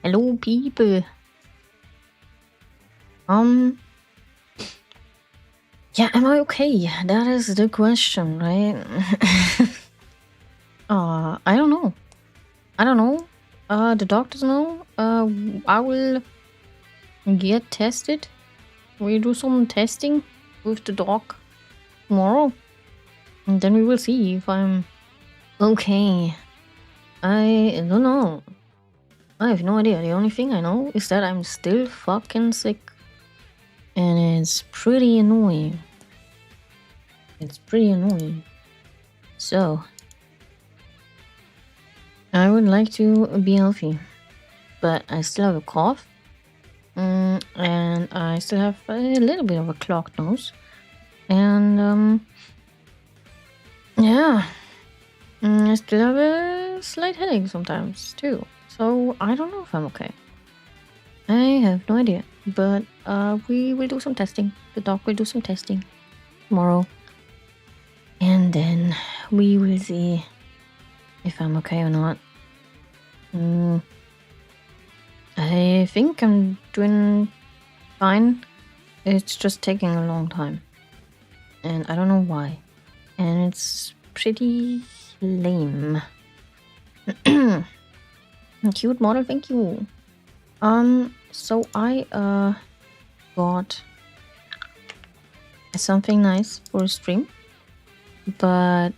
Hello, people. Yeah, am I okay? That is the question, right? I don't know. The doctors know. I will get tested. We do some testing with the dog tomorrow, and then we will see if I'm okay. I don't know. I have no idea. The only thing I know is that I'm still fucking sick. And it's pretty annoying. So, I would like to be healthy. But I still have a cough. And I still have a little bit of a clogged nose. And, yeah. I still have a slight headache sometimes, too. So, I don't know if I'm okay. I have no idea. But we will do some testing. The dog will do some testing tomorrow. And then we will see if I'm okay or not. I think I'm doing fine. It's just taking a long time. And I don't know why. And it's pretty lame. Cute model, thank you. So I got something nice for a stream, but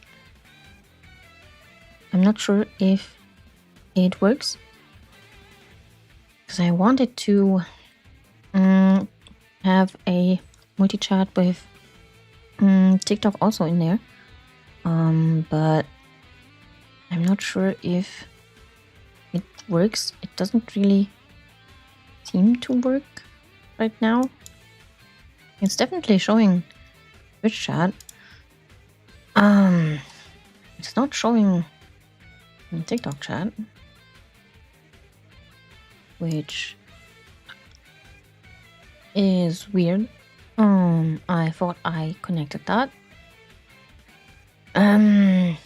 I'm not sure if it works, because I wanted to have a multi-chat with TikTok also in there, but I'm not sure if it works. It doesn't really seem to work right now. It's definitely showing Twitch chat. It's not showing TikTok chat, which is weird. I thought I connected that. I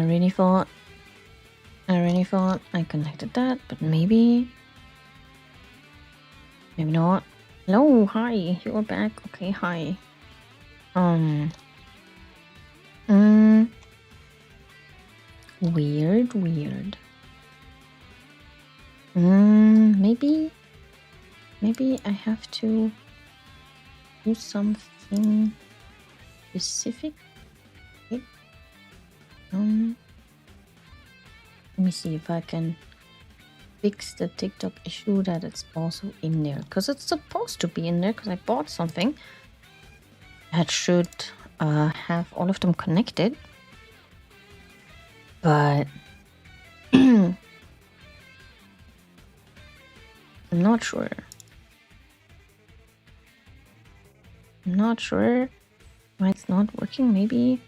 really thought I connected that, but maybe not. Hello, hi, you're back. Okay, hi. Weird. Maybe I have to do something specific. Okay. Let me see if I can fix the TikTok issue that it's also in there, because it's supposed to be in there, because I bought something that should have all of them connected, but I'm not sure why it's not working. Maybe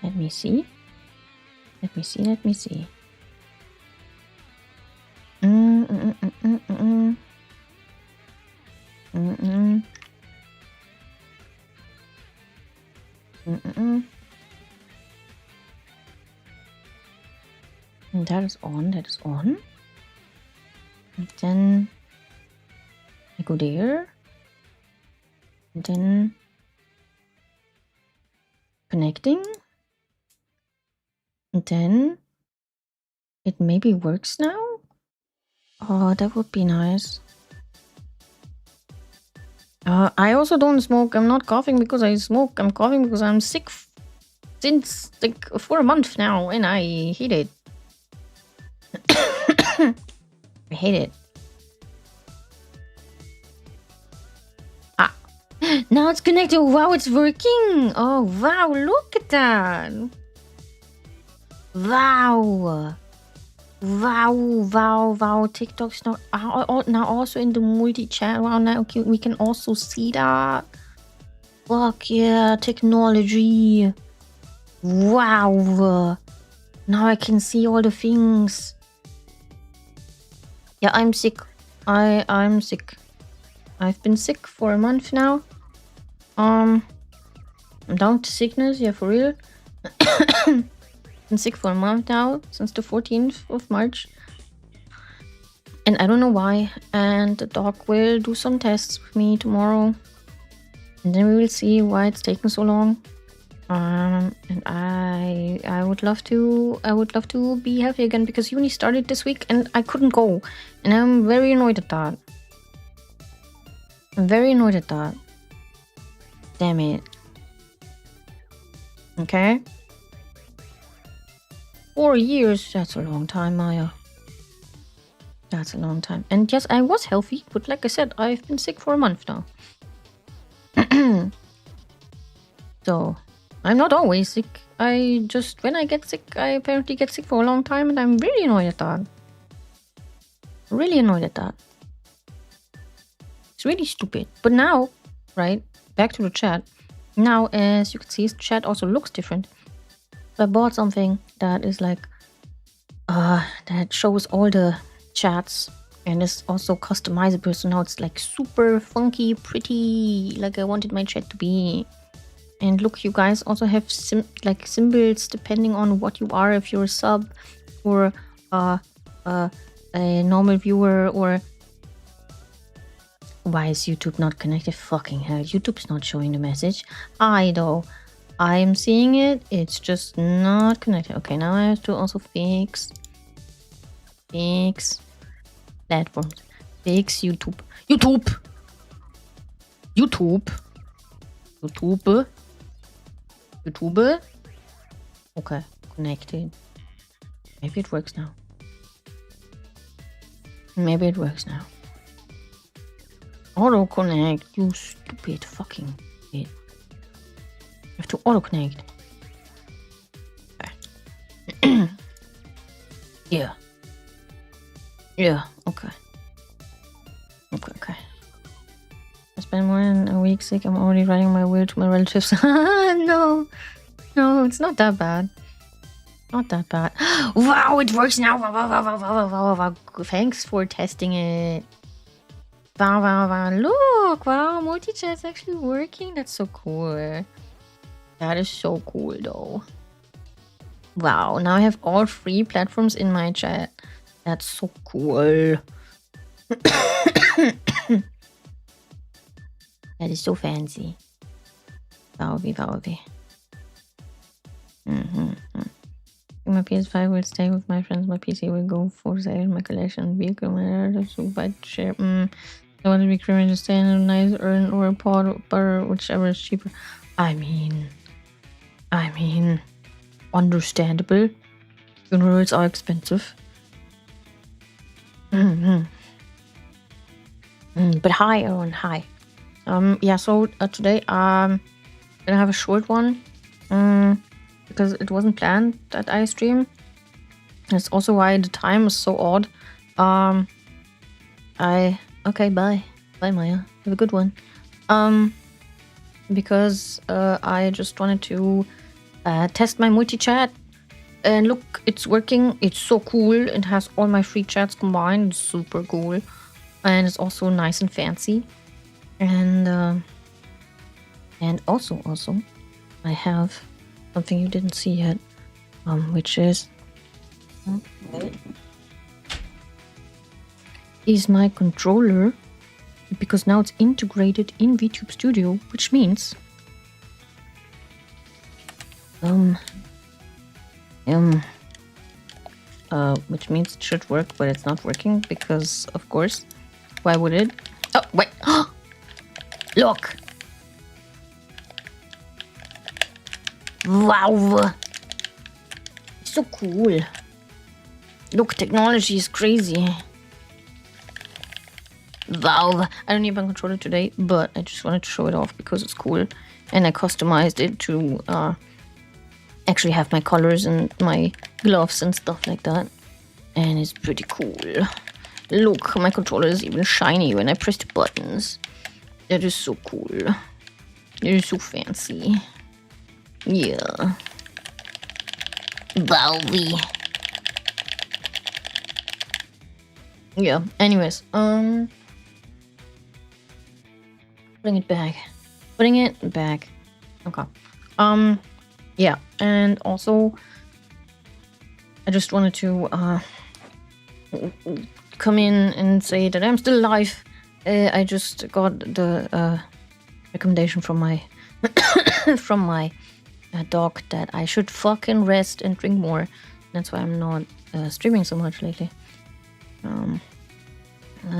let me see. And that is on. And then I go there. And then connecting. And then it maybe works now. Oh, that would be nice. I also don't smoke. I'm not coughing because I smoke. I'm coughing because I'm sick since like for a month now, and I hate it. I hate it. Now it's connected. Wow, it's working. Oh, wow, look at that. Wow. TikTok's now also in the multi-chat. Wow, now we can also see that. Fuck yeah, technology. Wow. Now I can see all the things. Yeah, I'm sick. I'm sick. I've been sick for a month now. I'm down to sickness, yeah, for real. been sick for a month now, since the 14th of March. And I don't know why. And the doc will do some tests with me tomorrow. And then we will see why it's taking so long. And I would love to be healthy again, because uni started this week and I couldn't go. And I'm very annoyed at that. I'm very annoyed at that. Damn it. Okay. 4 years, that's a long time, Maya. That's a long time. And yes, I was healthy, but like I said, I've been sick for a month now. So, I'm not always sick. When I get sick, I apparently get sick for a long time, and I'm really annoyed at that. Really annoyed at that. It's really stupid. But now, right, back to the chat. Now, as you can see, the chat also looks different. So I bought something that is like, that shows all the chats, and it's also customizable. So now it's like super funky, pretty, like I wanted my chat to be. And look, you guys also have symbols depending on what you are, if you're a sub or a normal viewer, or why is YouTube not connected? Fucking hell, YouTube's not showing the message. I am seeing it, it's just not connected. Okay, now I have to also fix platforms, fix YouTube. Okay, connected. Maybe it works now. Auto connect, you stupid fucking shit. You have to auto connect. Okay. Yeah, okay. I spent more than a week sick. I'm already writing my will to my relatives. No, it's not that bad. Wow, it works now. Wow. Thanks for testing it. Wow. Look, wow, multi-chat's actually working. That's so cool. That is so cool, though. Wow, now I have all 3 platforms in my chat. That's so cool. That is so fancy. Wowie. My PS5 will stay with my friends. My PC will go for sale. My collection vehicle, my buy share. I want to be criminal to stay in a nice urn or a pot or butter, whichever is cheaper. I mean, understandable. Funerals are expensive. But hi, Aaron, hi. Yeah, so today gonna have a short one, because it wasn't planned that I stream. That's also why the time is so odd. Okay, bye Maya, have a good one. Because I just wanted to test my multi-chat, and look, it's working. It's so cool. It has all my 3 chats combined. It's super cool, and it's also nice and fancy. And also I have something you didn't see yet, which is my controller, because now it's integrated in VTube Studio, which means it should work, but it's not working because, of course, why would it? Oh wait. Look! Wow! It's so cool. Look, technology is crazy. Wow! I don't need my controller today, but I just wanted to show it off because it's cool. And I customized it to actually have my colors and my gloves and stuff like that. And it's pretty cool. Look, my controller is even shiny when I press the buttons. That is so cool. It is so fancy. Yeah. Wowie. Yeah, anyways, putting it back. Okay. Yeah, and also I just wanted to come in and say that I'm still alive. I just got the recommendation from my from my dog that I should fucking rest and drink more. That's why I'm not streaming so much lately.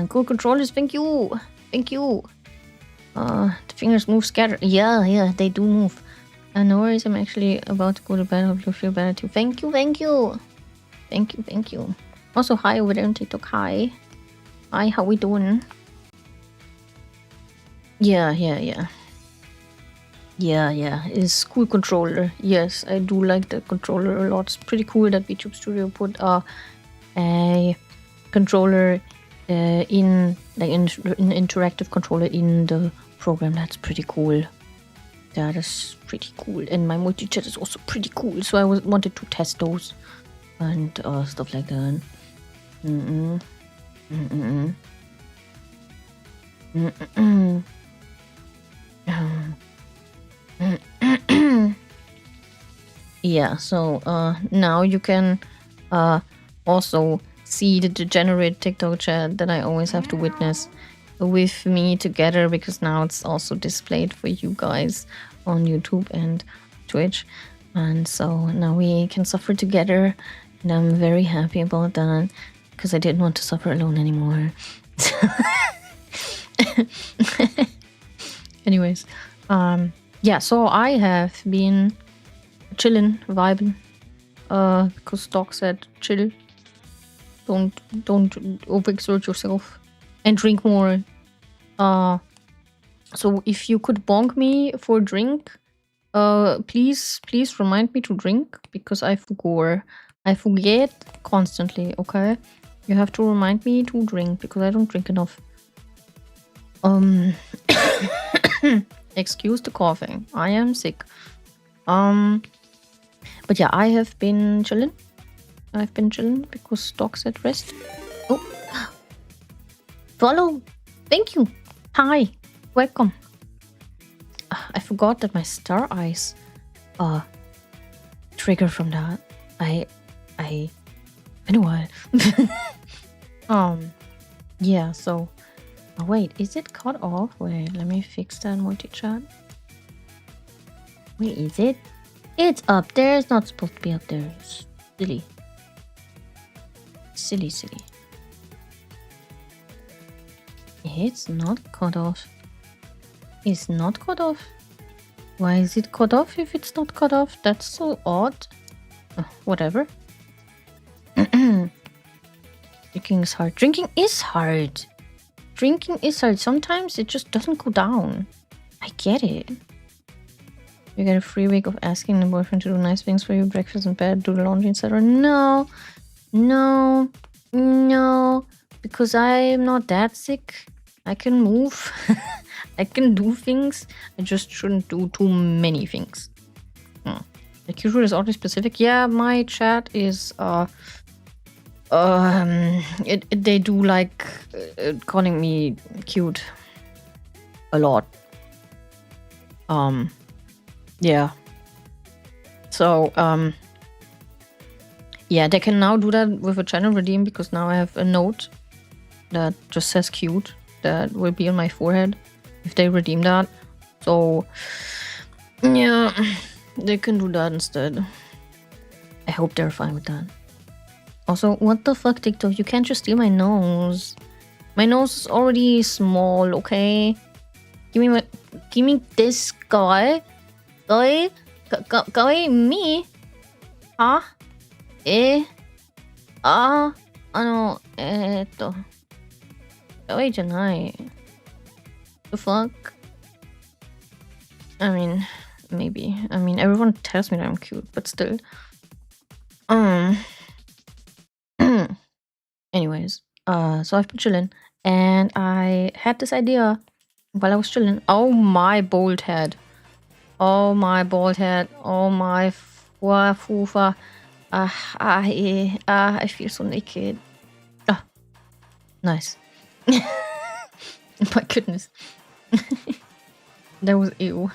Cool controllers, thank you. The fingers move scatter. Yeah, they do move. No worries, I'm actually about to go to bed. Hope you feel better too. Thank you. Also, hi over there on TikTok. Hi, how we doing? Yeah. It's cool controller. Yes, I do like the controller a lot. It's pretty cool that VTuber Studio put a controller in like an interactive controller in the program. That's pretty cool. That is pretty cool. And my multi-chat is also pretty cool. So I wanted to test those and stuff like that. Yeah, so now you can also see the degenerate TikTok chat that I always have to witness with me together, because now it's also displayed for you guys on YouTube and Twitch. And so now we can suffer together, and I'm very happy about that, because I didn't want to suffer alone anymore. Anyways, yeah, so I have been chilling, vibing, because Doc said chill, don't overexert yourself, and drink more. So if you could bonk me for drink, please remind me to drink, because I forget constantly. Okay, you have to remind me to drink, because I don't drink enough. Excuse the coughing, I am sick. But yeah, I have been chilling. I've been chilling because Doc said rest. Oh, follow. Thank you. Hi, welcome. I forgot that my star eyes trigger from that. I know what. Yeah, so oh, wait, is it cut off? Wait, let me fix that multi-chat. Wait, is it? It's up there. It's not supposed to be up there. It's silly. It's not cut off. It's not cut off. Why is it cut off if it's not cut off? That's so odd. Whatever. Drinking is hard. Drinking is hard. Sometimes it just doesn't go down. I get it. You get a free week of asking the boyfriend to do nice things for you, breakfast in bed, do the laundry, etc. No, because I'm not that sick. I can move. I can do things. I just shouldn't do too many things. The cute word is oddly specific. Yeah, my chat is they do like calling me cute a lot. Yeah. So yeah, they can now do that with a channel redeem, because now I have a note that just says cute that will be on my forehead if they redeem that. So yeah, they can do that instead. I hope they're fine with that. Also, what the fuck, TikTok? You can't just steal my nose. My nose is already small, okay? Give me this guy. Guy, me? Huh? Guy じゃない. The fuck? I mean, maybe. I mean, everyone tells me that I'm cute, but still. Anyways, so I've been chilling, and I had this idea while I was chilling. Oh my bald head. Oh my fufa. I feel so naked. Nice. My goodness. That was ew.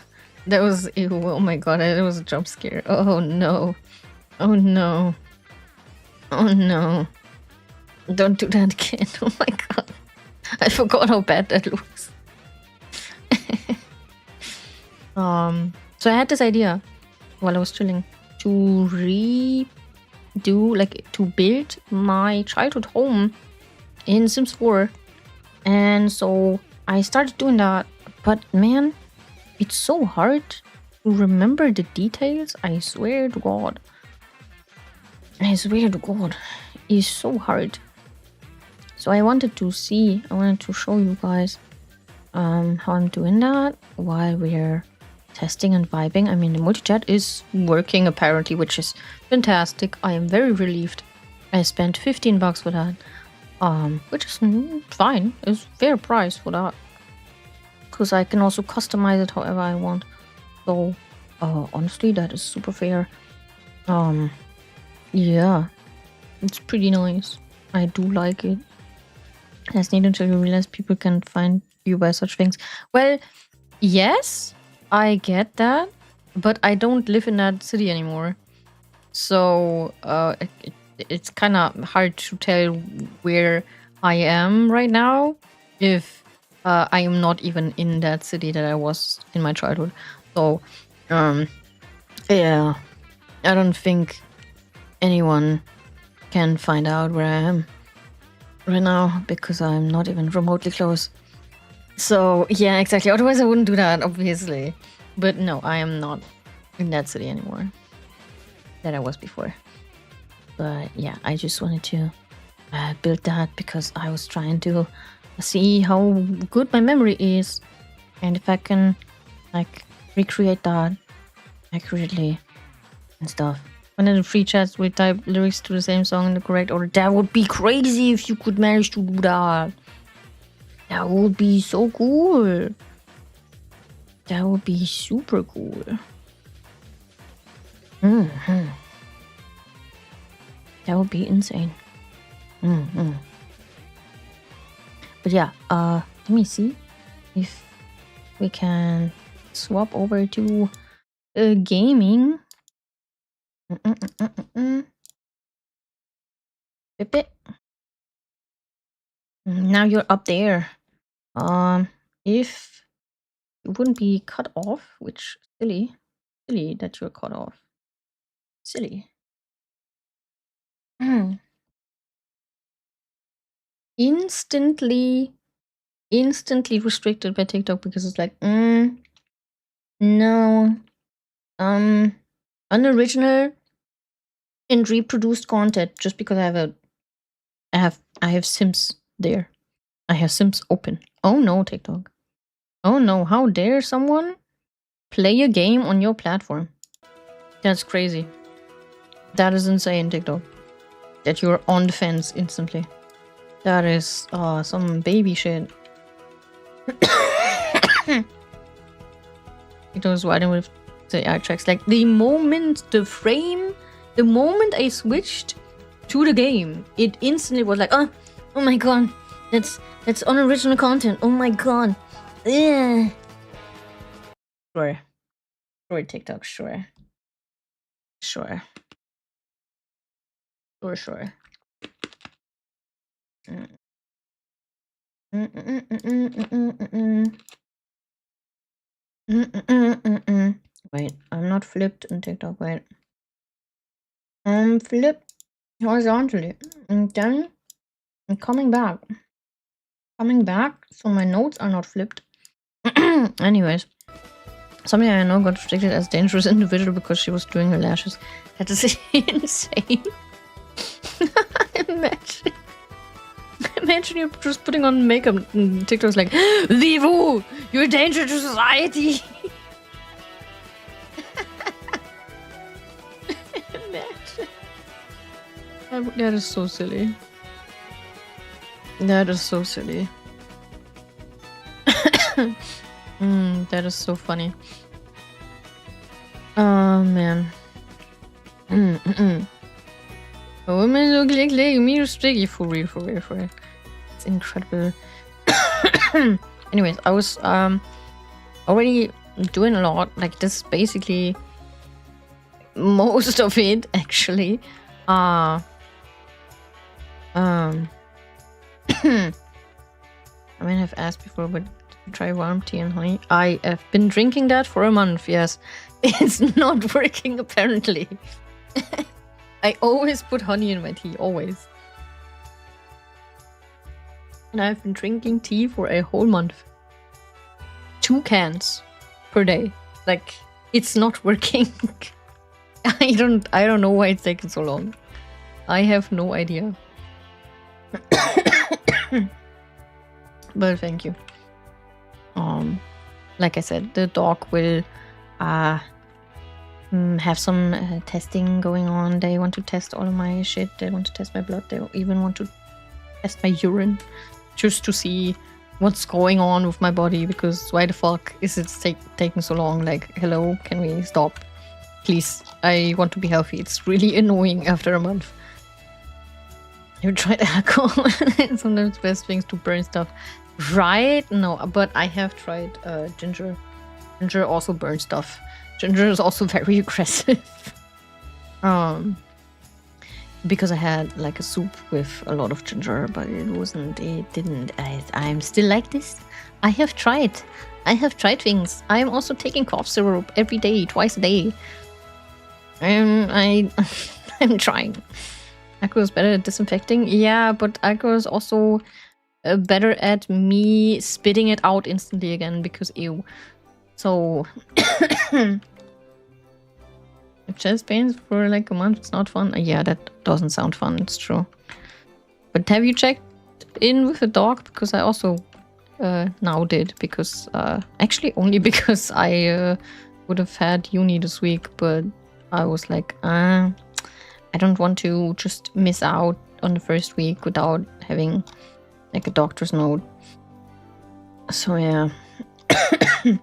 Oh my god, that was a jump scare. Oh no. Oh no. Don't do that again. Oh my god. I forgot how bad that looks. So I had this idea while I was chilling to to build my childhood home in Sims 4. And so I started doing that. But man, it's so hard to remember the details. I swear to God. I swear to God. It's so hard. So I wanted to show you guys how I'm doing that while we're testing and vibing. I mean, the multi-chat is working apparently, which is fantastic. I am very relieved. I spent $15 for that, which is fine. It's fair price for that, because I can also customize it however I want. So honestly, that is super fair. Yeah, it's pretty nice. I do like it. That's neat until you realize people can find you by such things. Well, yes, I get that, but I don't live in that city anymore. So it's kind of hard to tell where I am right now if I am not even in that city that I was in my childhood. So yeah, I don't think anyone can find out where I am right now because I'm not even remotely close. So yeah, exactly. Otherwise I wouldn't do that, obviously. But no, I am not in that city anymore that I was before. But yeah, I just wanted to build that because I was trying to see how good my memory is and if I can like recreate that accurately and stuff. When in the free chats we type lyrics to the same song in the correct order. That would be crazy if you could manage to do that. That would be so cool. That would be super cool. That would be insane. But yeah, let me see if we can swap over to gaming. Bip. Now you're up there. If you wouldn't be cut off, which silly that you're cut off. Silly. Instantly restricted by TikTok because it's like, no, unoriginal and reproduced content just because I have Sims there. I have Sims open. Oh no, TikTok. Oh no, how dare someone play a game on your platform? That's crazy. That is insane, TikTok. That you're on the fence instantly. That is some baby shit. It was riding with the eye tracks. Like the moment I switched to the game, it instantly was like, oh my god, that's unoriginal content. Oh my god. Yeah. Sure, TikTok, sure. Wait, I'm not flipped in TikTok. Wait, I'm flipped horizontally, and then I'm coming back. So my notes are not flipped. Anyways, something I know got restricted as dangerous individual because she was doing her lashes. That is insane. Imagine you're just putting on makeup and TikTok's like, Vivu, you're a danger to society. Imagine. That is so silly. That is so silly. That is so funny. Oh man. Oh man, look like me sticky for real. It's incredible. Anyways, I was already doing a lot. Like this, basically most of it actually. I mean, I've asked before, but try warm tea and honey. I have been drinking that for a month, yes. It's not working, apparently. I always put honey in my tea, always. And I've been drinking tea for a whole month. 2 cans per day. Like, it's not working. I don't know why it's taking so long. I have no idea. But thank you. Like I said, the doc will have some testing going on. They want to test all of my shit. They want to test my blood. They even want to test my urine just to see what's going on with my body, because why the fuck is it taking so long? Like, hello, can we stop? Please, I want to be healthy. It's really annoying after a month. You tried alcohol? It's sometimes the best things to burn stuff. Right? No, but I have tried ginger. Ginger also burns stuff. Ginger is also very aggressive. Because I had like a soup with a lot of ginger, but I'm still like this. I have tried things. I am also taking cough syrup every day, twice a day. I'm trying. Akko is better at disinfecting. Yeah, but Akko is also better at me spitting it out instantly again, because ew. So chest pains for like a month, it's not fun. Yeah, that doesn't sound fun, it's true. But have you checked in with a doc? Because I also now did, because actually only because I would have had uni this week, but I was like, I don't want to just miss out on the first week without having like a doctor's note. So yeah. Maybe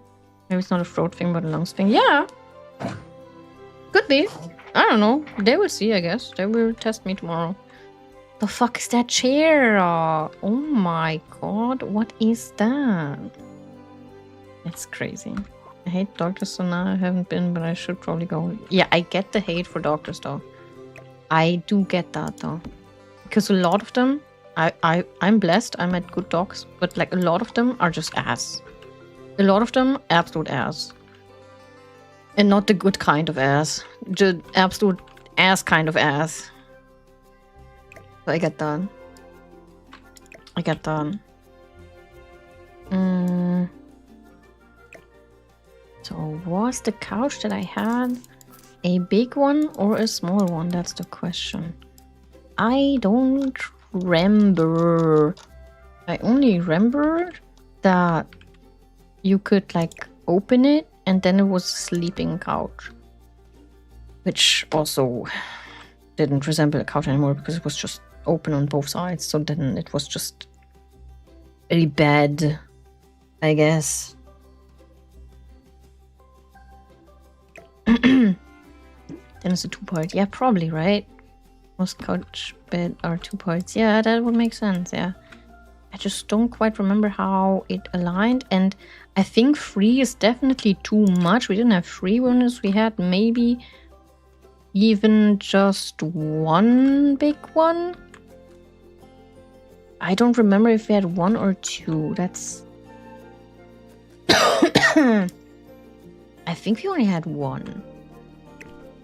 it's not a throat thing, but a lungs thing. Yeah. Could be. I don't know. They will see, I guess. They will test me tomorrow. The fuck is that chair? Oh my god. What is that? It's crazy. I hate doctors, so now I haven't been, but I should probably go. Yeah, I get the hate for doctors, though. I do get that, though. Because a lot of them, I'm blessed. I'm at good docs. But, like, a lot of them are just ass. A lot of them, absolute ass. And not the good kind of ass. Just absolute ass kind of ass. So I get that. I get that. So was the couch that I had a big one or a small one? That's the question. I don't remember. I only remember that you could like open it and then it was a sleeping couch. Which also didn't resemble a couch anymore because it was just open on both sides. So then it was just a bed, I guess. Then it's a 2-part. Yeah, probably, right? Most couch bed are 2 parts. Yeah, that would make sense, yeah. I just don't quite remember how it aligned. And I think 3 is definitely too much. We didn't have 3 winners. We had maybe even just 1 big one. I don't remember if we had 1 or 2. That's... I think we only had 1.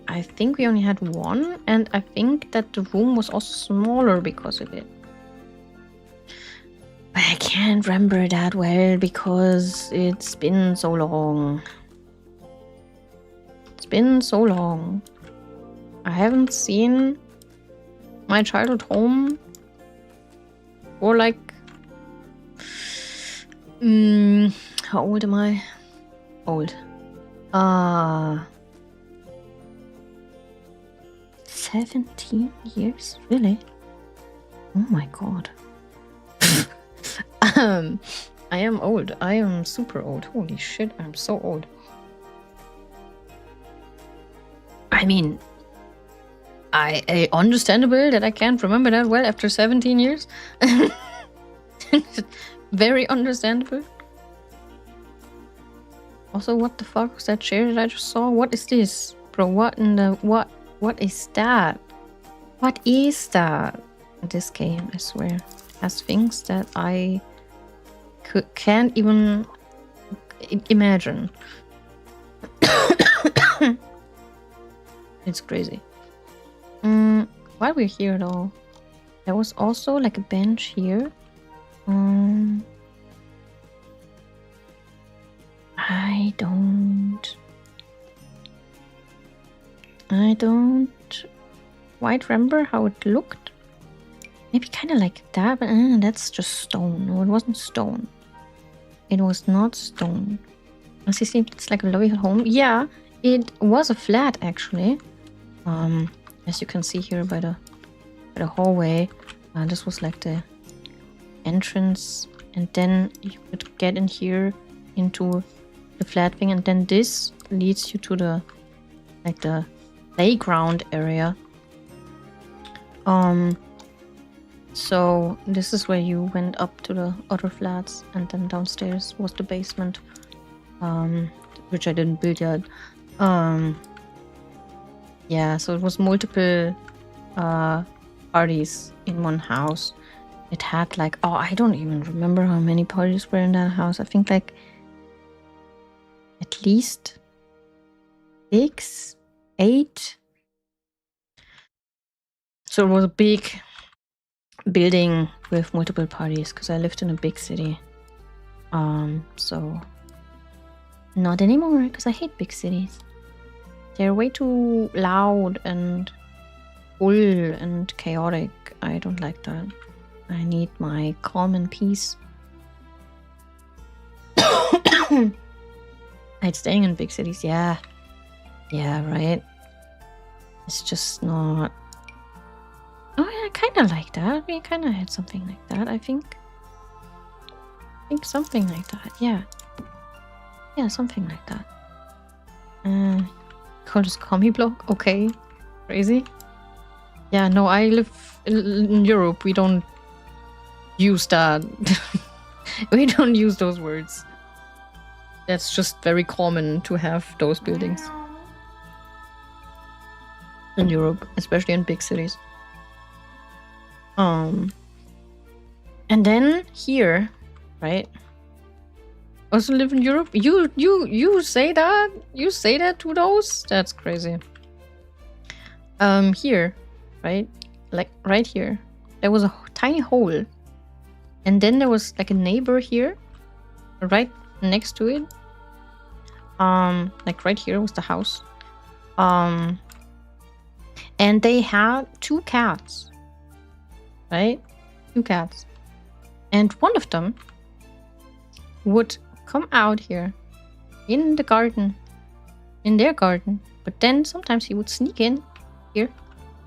I think we only had 1, and I think that the room was also smaller because of it. But I can't remember that well because it's been so long. It's been so long. I haven't seen my childhood home for like... how old am I? Old. 17 years? Really? Oh my god. I am old. I am super old. Holy shit, I'm so old. I mean, I understandable that I can't remember that well after 17 years. Very understandable. Also, what the fuck was that chair that I just saw? What is this? Bro, what in the... What is that? What is that? This game, I swear, has things that I can't even imagine. It's crazy. While we're here though, there was also like a bench here. I don't quite remember how it looked. Maybe kind of like that, but that's just stone. No, it wasn't stone. It was not stone. As you see, it's like a lovely home. Yeah, it was a flat actually. As you can see here by the hallway, this was like the entrance, and then you could get in here into the flat thing, and then this leads you to the playground area. So this is where you went up to the other flats, and then downstairs was the basement, which I didn't build yet. Yeah, so it was multiple parties in one house. It had like, oh, I don't even remember how many parties were in that house. I think like at least 6, 8. So it was a big building with multiple parties because I lived in a big city. So not anymore because I hate big cities. They're way too loud and full and chaotic. I don't like that. I need my calm and peace. Like staying in big cities, yeah. Yeah, right. It's just not... Oh, yeah, I kind of like that. We kind of had something like that, I think. Something like that, yeah. Yeah, something like that. Call this commie block? Okay. Crazy. Yeah, no, I live in Europe. We don't use that. We don't use those words. That's just very common to have those buildings. In Europe, especially in big cities. And then here, right? Also live in Europe? You say that? You say that to those? That's crazy. Here, right? Like right here. There was a tiny hole. And then there was like a neighbor here. Right next to it. Like right here was the house. And they had 2 cats. Right? 2 cats. And one of them would come out here in the garden, in their garden, but then sometimes he would sneak in here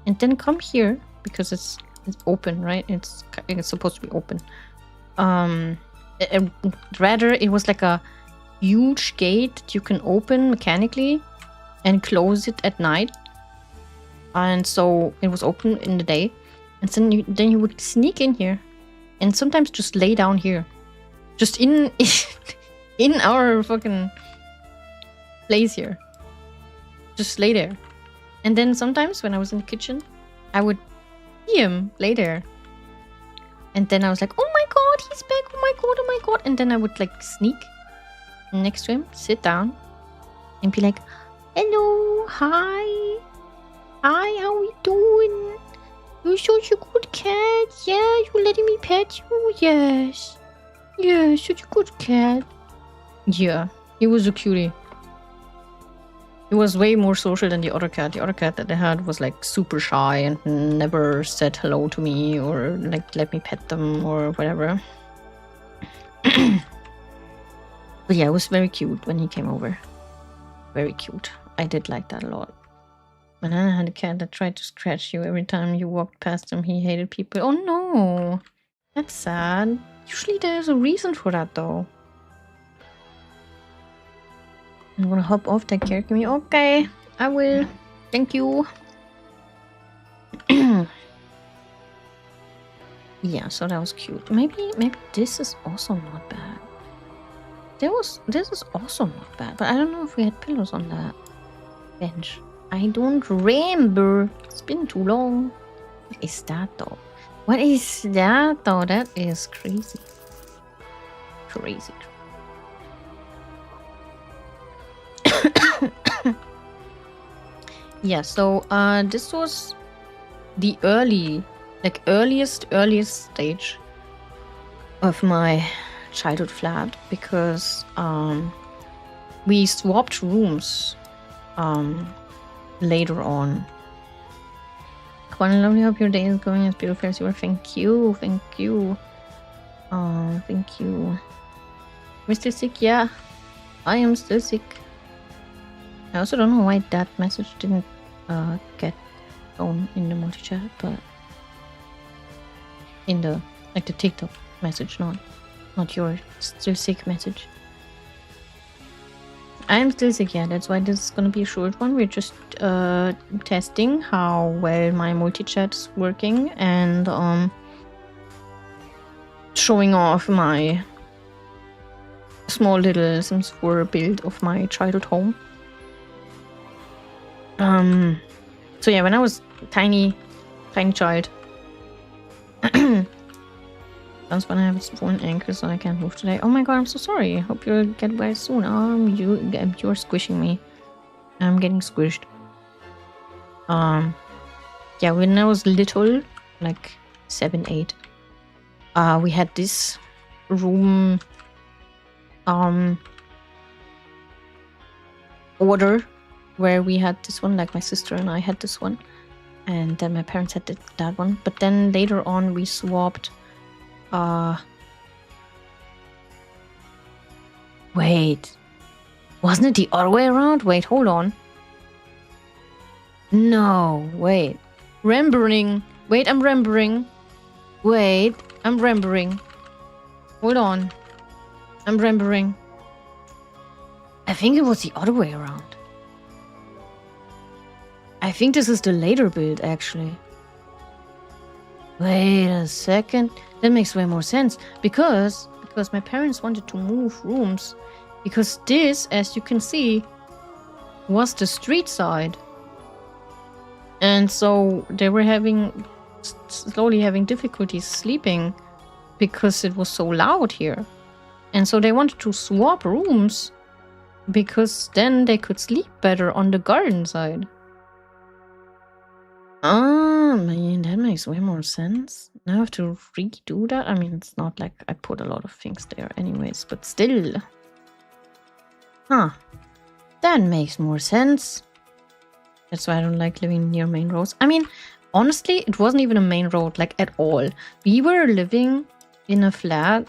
and then come here because it's open, right? It's supposed to be open. Rather, it was like a huge gate that you can open mechanically and close it at night, and so it was open in the day, and then you would sneak in here and sometimes just lay down here, just in our fucking place here. Just lay there. And then sometimes when I was in the kitchen, I would see him lay there. And then I was like, oh my god, he's back, oh my god, oh my god. And then I would like sneak next to him, sit down, and be like, hello, hi, how we doing? You're such a good cat, yeah, you letting me pet you, yes. Yeah, such a good cat. Yeah, he was a cutie. He was way more social than the other cat. The other cat that I had was like super shy and never said hello to me or like let me pet them or whatever. But yeah, it was very cute when he came over. Very cute. I did like that a lot. And I had a cat that tried to scratch you every time you walked past him. He hated people. Oh no, that's sad. Usually there's a reason for that though. I'm gonna hop off, take care of me. Okay, I will. Thank you. Yeah, so that was cute. Maybe this is also not bad. This is also not bad, but I don't know if we had pillows on that bench. I don't remember. It's been too long. What is that though? What is that though? That is crazy. Crazy. Yeah, so this was the earliest stage of my childhood flat, because we swapped rooms later on. Quite lovely. Hope your day is going as beautiful as you are. Thank you. Thank you. Thank you. We're still sick? Yeah, I am still sick. I also don't know why that message didn't get shown in the multi-chat, but in the the TikTok message, not your still sick message. I'm still sick, yeah, that's why this is gonna be a short one. We're just testing how well my multi-chat's working and showing off my small little Sims 4 build of my childhood home. So yeah, when I was tiny child, that's when I have a swollen ankle, so I can't move today. Oh my god, I'm so sorry. I hope you'll get well soon. You're squishing me. I'm getting squished. Yeah, when I was little, like 7, 8, we had this room order where we had this one, like my sister and I had this one, and then my parents had that one. But then later on we swapped. Wait, wasn't it the other way around? Wait, hold on. No, wait. Remembering. Wait, I'm remembering. Wait, I'm remembering. Hold on. I'm remembering. I think it was the other way around. I think this is the later build, actually. Wait a second. That makes way more sense. Because my parents wanted to move rooms. Because this, as you can see, was the street side. And so they were slowly having difficulties sleeping because it was so loud here. And so they wanted to swap rooms because then they could sleep better on the garden side. Man, that makes way more sense. Now I have to redo that. I mean, it's not like I put a lot of things there anyways, but still. Huh. That makes more sense. That's why I don't like living near main roads. I mean, honestly, it wasn't even a main road, like, at all. We were living in a flat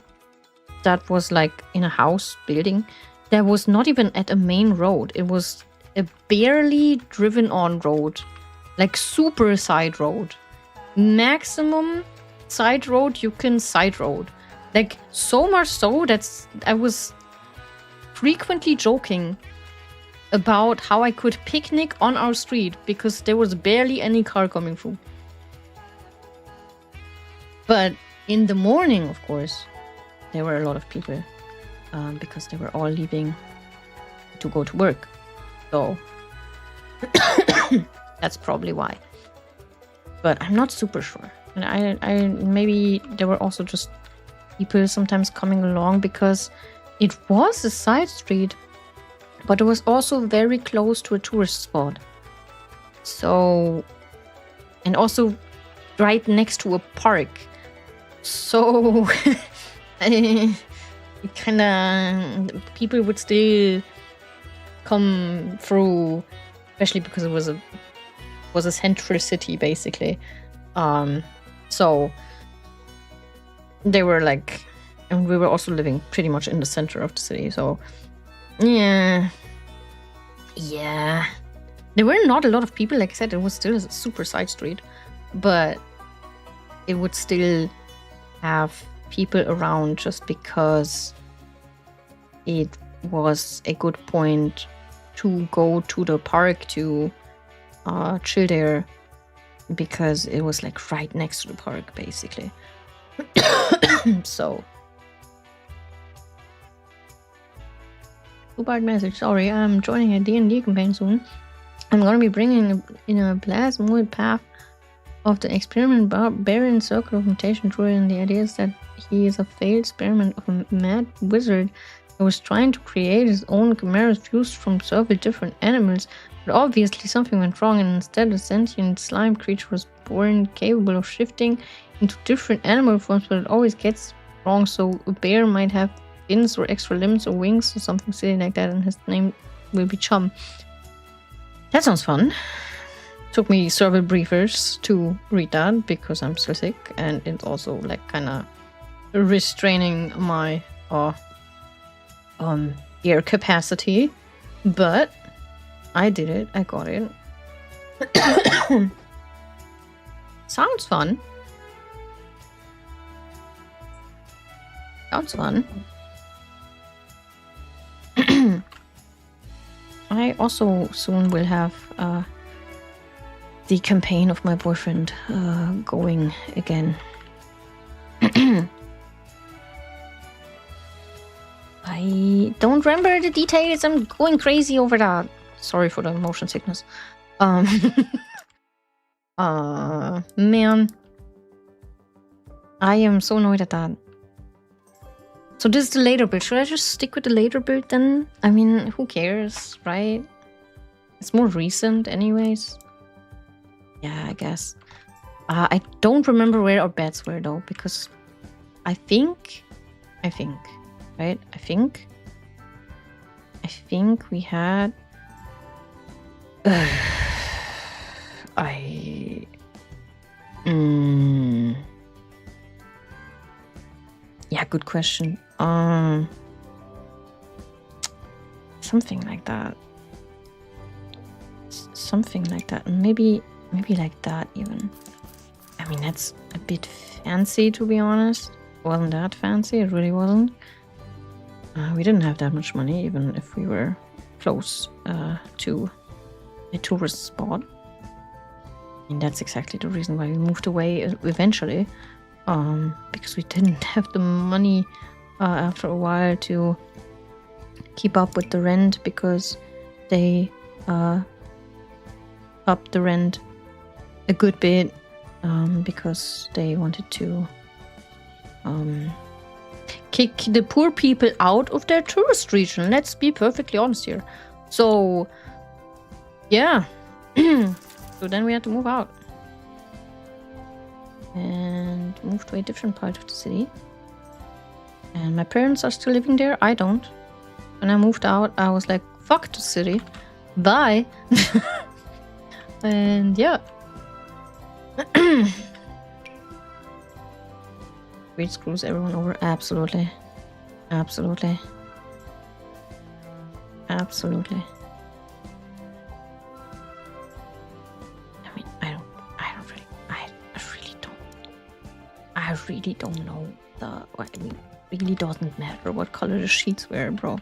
that was, like, in a house building that was not even at a main road. It was a barely driven on road. Like, super side road. Maximum side road you can side road. Like, so much so that I was frequently joking about how I could picnic on our street because there was barely any car coming through. But in the morning, of course, there were a lot of people because they were all leaving to go to work. So that's probably why. But I'm not super sure. And I maybe there were also just people sometimes coming along because it was a side street, but it was also very close to a tourist spot. So, and also right next to a park. So, it kind of, people would still come through, especially because it was a central city, basically. So they were like, and we were also living pretty much in the center of the city, so yeah. There were not a lot of people, like I said, it was still a super side street, but it would still have people around just because it was a good point to go to the park to chill there, because it was like right next to the park, basically. So, two-part message. Sorry, I'm joining a D&D campaign soon. I'm gonna be bringing in a plasmoid path of the experiment barbarian circle of mutation drew in the idea is that he is a failed experiment of a mad wizard who was trying to create his own chimeras fused from several different animals, but obviously something went wrong, and instead a sentient slime creature was born capable of shifting into different animal forms, but it always gets wrong. So a bear might have fins or extra limbs or wings or something silly like that, and his name will be Chum. That sounds fun. Took me several briefers to read that because I'm still sick, and it's also like kind of restraining my ear capacity, but I did it. I got it. Sounds fun. Sounds fun. I also soon will have the campaign of my boyfriend going again. I don't remember the details. I'm going crazy over that. Sorry for the motion sickness. Man. I am so annoyed at that. So this is the later build. Should I just stick with the later build then? I mean, who cares, right? It's more recent anyways. Yeah, I guess. I don't remember where our beds were though, because I think, right? I think we had... Yeah, good question. Something like that. Something like that. Maybe like that even. I mean, that's a bit fancy, to be honest. Wasn't that fancy? It really wasn't. We didn't have that much money, even if we were close to a tourist spot. And that's exactly the reason why we moved away eventually. Because we didn't have the money after a while to keep up with the rent, because they upped the rent a good bit because they wanted to kick the poor people out of their tourist region. Let's be perfectly honest here. So yeah. So then we had to move out and move to a different part of the city. And my parents are still living there. I don't. When I moved out, I was like, fuck the city. Bye. And yeah. Great screws everyone over. Absolutely. Absolutely. Absolutely. I really don't know I mean, it really doesn't matter what color the sheets were, bro.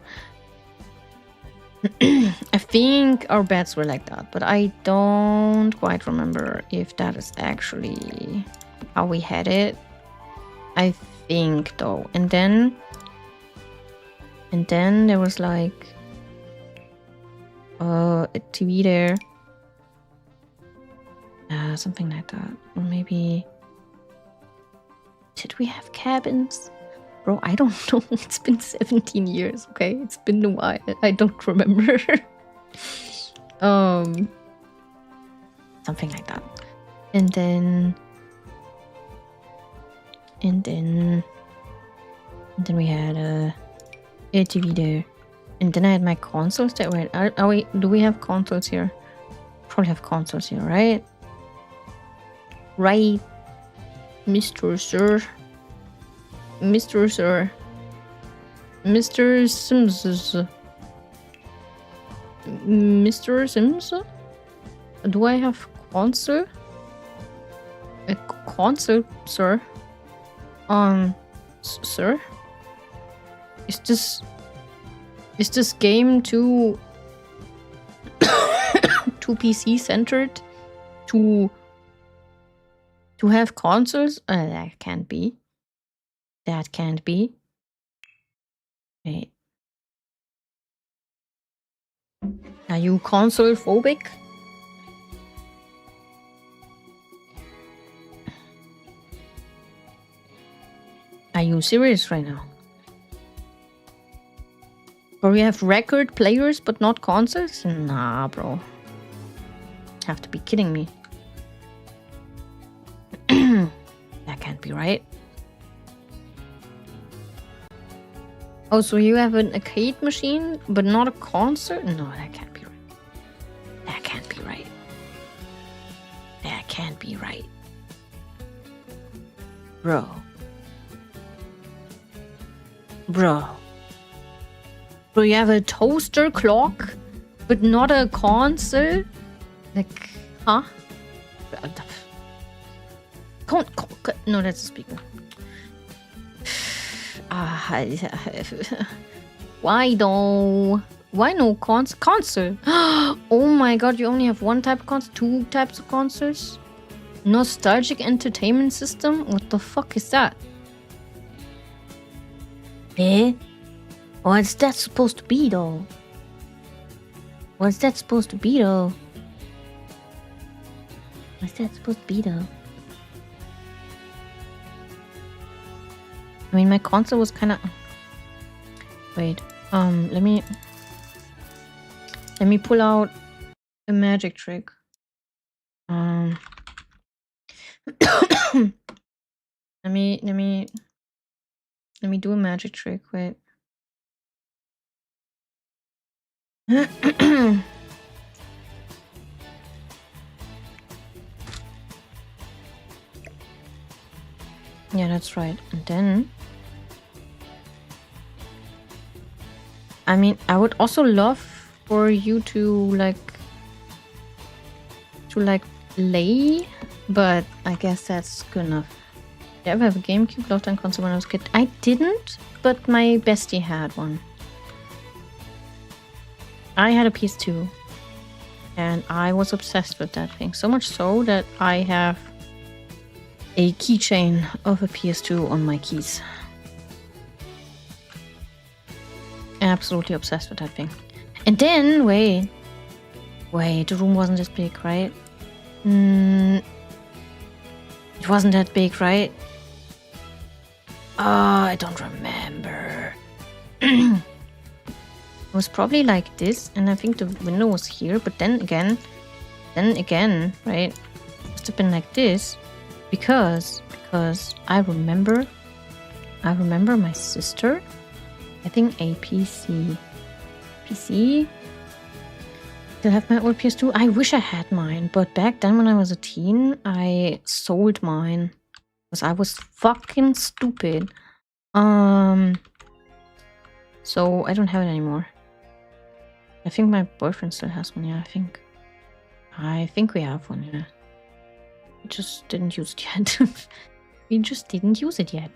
I think our beds were like that, but I don't quite remember if that is actually how we had it. I think though. And then there was like a TV there. Something like that. Or maybe... Did we have cabins? Bro, I don't know. It's been 17 years, okay? It's been a while. I don't remember. Something like that. And then we had a TV there. And then I had my consoles there. Wait, do we have consoles here? Probably have consoles here, right? Right. Mr. Sir. Mr. Sir. Mr. Sims. Mr. Sims? Do I have console? A console, sir? Sir? Is this game too too PC centered to have consoles? That can't be. That can't be. Wait. Are you console phobic? Are you serious right now? Or we have record players but not consoles? Nah, bro. Have to be kidding me. That can't be right. Oh, so you have an arcade machine but not a console? No, that can't be right. That can't be right. That can't be right. Bro. Bro, you have a toaster clock, but not a console? Like, huh? No, that's a speaker. Why though? Why no console? Oh my god, you only have one type of console? Two types of consoles? Nostalgic entertainment system? What the fuck is that? Eh? What's that supposed to be though? What's that supposed to be though? What's that supposed to be though? I mean, my console was kind of... Wait, let me pull out a magic trick. Let me do a magic trick. Wait. Yeah, that's right. And then, I mean, I would also love for you to lay, but I guess that's good enough. Did I ever have a GameCube lifetime console when I was a kid? I didn't, but my bestie had one. I had a PS2, and I was obsessed with that thing. So much so that I have a keychain of a PS2 on my keys. Absolutely obsessed with that thing. And then, wait, the room wasn't this big, right? It wasn't that big, right? I don't remember. It was probably like this, and I think the window was here, but then again, right? It must have been like this, because I remember my sister having a PC. Still have my old PS2. I wish I had mine, but back then when I was a teen, I sold mine because I was fucking stupid. So I don't have it anymore. I think my boyfriend still has one. Yeah, I think we have one. Yeah, we just didn't use it yet.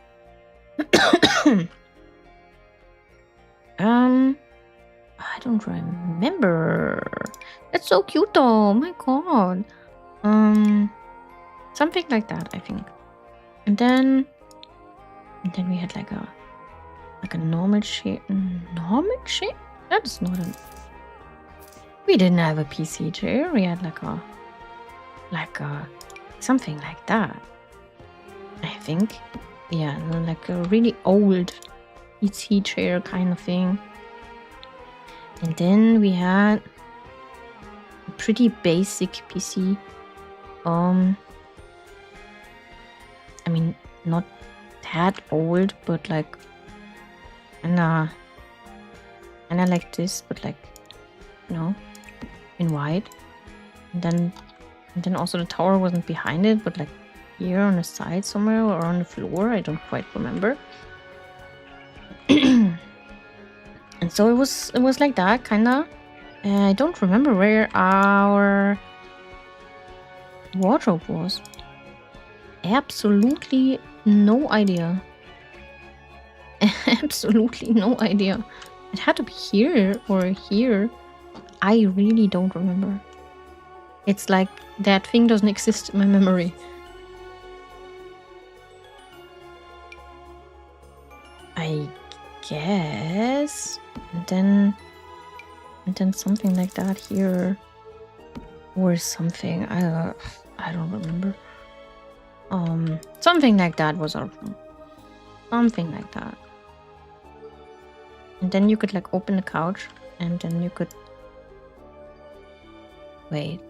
I don't remember. That's so cute though. Oh my god. Something like that, I think. And then we had like a normal shape. Normal shape? That's not a... We didn't have a PC chair. We had like a something like that, I think. Yeah, like a really old PC chair kind of thing. And then we had a pretty basic PC. I mean, not that old, but like kinda like this, but like, you know, in white. And then also the tower wasn't behind it, but like here on the side somewhere or on the floor. I don't quite remember. And so it was like that, kinda. I don't remember where our wardrobe was. Absolutely no idea. Absolutely no idea. It had to be here or here. I really don't remember. It's like that thing doesn't exist in my memory. I guess. And then something like that here. Or something. I don't remember. Something like that was our room. Something like that. And then you could like open the couch and then you could... Wait,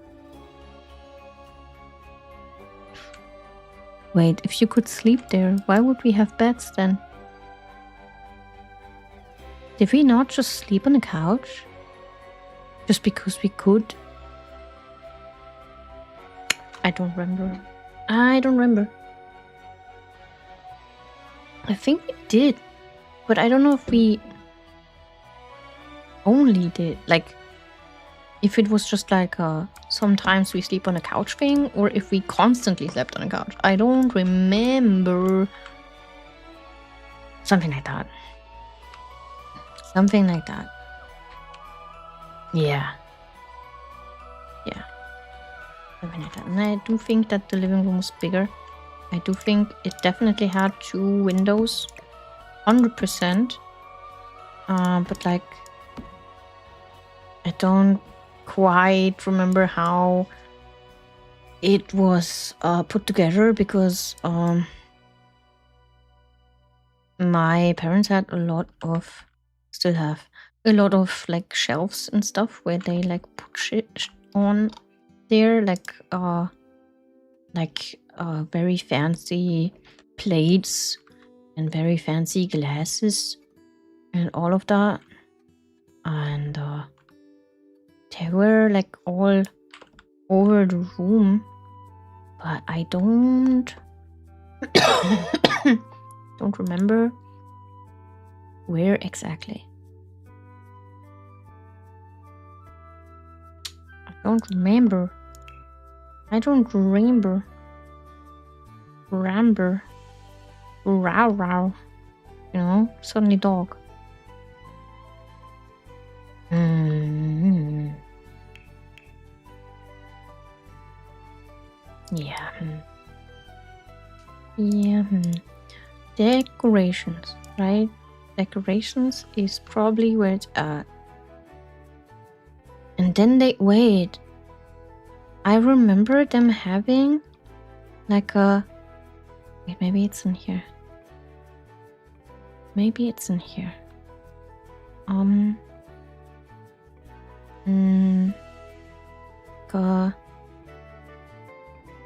if you could sleep there, why would we have beds then? Did we not just sleep on the couch? Just because we could? I don't remember. I think we did, but I don't know if we only did. Like, if it was just like sometimes we sleep on a couch thing, or if we constantly slept on a couch. I don't remember. Something like that. Something like that. Yeah. Something like that. And I do think that the living room was bigger. I do think it definitely had 2 windows. 100%. But like, I don't quite remember how it was put together, because my parents had still have a lot of like shelves and stuff where they like put shit on there, like very fancy plates and very fancy glasses and all of that. And they were like all over the room, but I don't don't remember where exactly. I don't remember. Row. You know, suddenly dog. Yeah. Decorations, right? Decorations is probably where it's at. And then wait. I remember them having like a... Wait, maybe it's in here.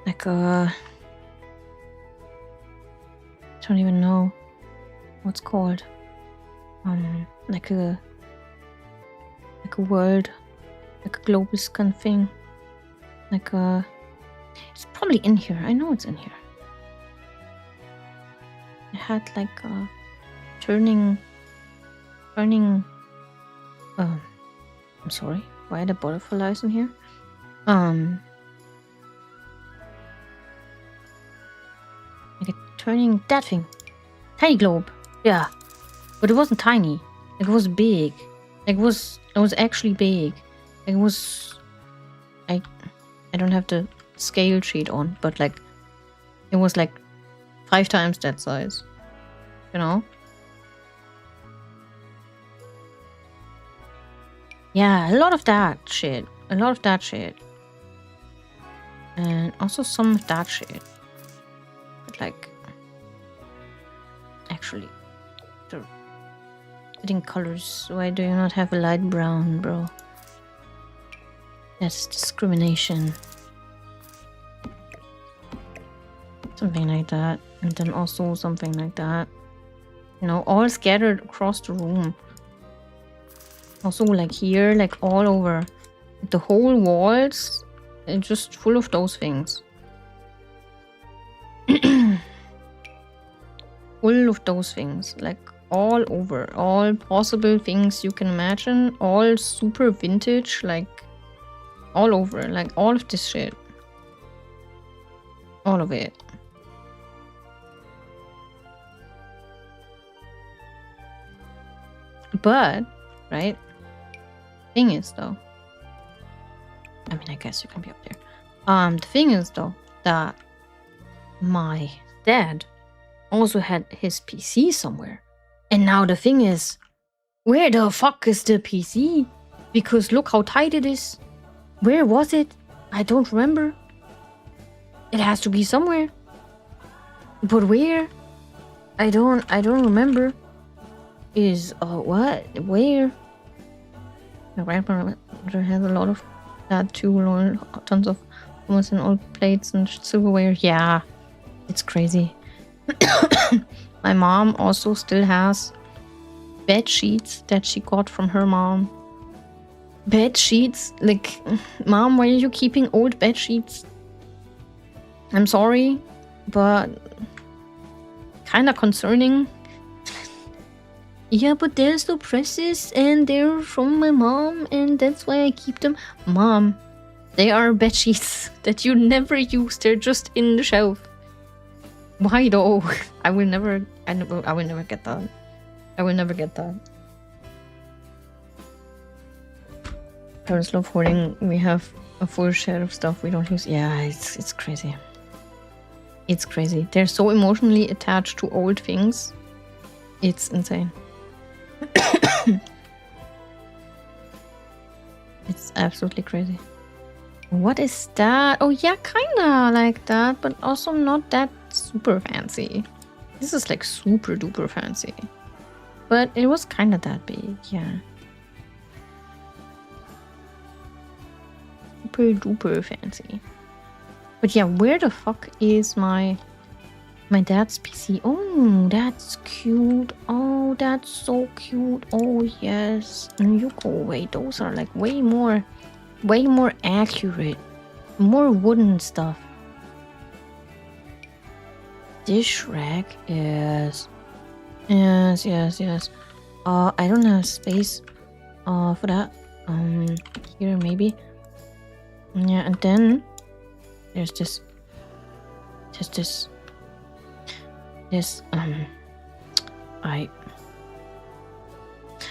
Like a... I don't even know what's called. Like a world, like a global kind of thing. It's probably in here. I know it's in here. It had like a turning. I'm sorry. Why are the butterflies in here? Like a turning, that thing. Tiny globe. Yeah. But it wasn't tiny. Like, it was big. Like, it was actually big. Like, it was... I don't have the scale sheet on, but like, it was like 5 times that size. You know? Yeah, a lot of that shit. And also some of that shit. But like, actually, they're fitting colors. Why do you not have a light brown, bro? That's discrimination. Something like that. And then also something like that. You know, all scattered across the room. Also like here, like all over. The whole walls are just full of those things. Full of those things. Like all over. All possible things you can imagine. All super vintage. Like all over. Like all of this shit. All of it. But, right? Thing is though, I mean, I guess you can be up there. The thing is though that my dad also had his PC somewhere, and now the thing is, where the fuck is the PC? Because look how tight it is. Where was it? I don't remember. It has to be somewhere, but where? I don't remember. Is what? Where? My grandmother has a lot of that too. Tons of almost in old plates and silverware. Yeah, it's crazy. My mom also still has bed sheets that she got from her mom. Bed sheets? Like, Mom, why are you keeping old bed sheets? I'm sorry, but kinda concerning. Yeah, but they're so precious and they're from my mom and that's why I keep them. Mom, they are bed sheets that you never use. They're just in the shelf. Why though? I will never get that. I will never get that. Parents love hoarding. We have a full shed of stuff we don't use. Yeah, it's crazy. It's crazy. They're so emotionally attached to old things. It's insane. It's absolutely crazy. What is that? Oh yeah, kinda like that, but also not that super fancy. This is like super duper fancy. But it was kinda that big, yeah. Super duper fancy. But yeah, where the fuck is my dad's PC? Oh, that's cute. Oh, that's so cute. Oh yes. And you go away. Those are like way more accurate. More wooden stuff. Dish rack, yes. Yes. I don't have space for that. Here maybe. Yeah, and then there's this.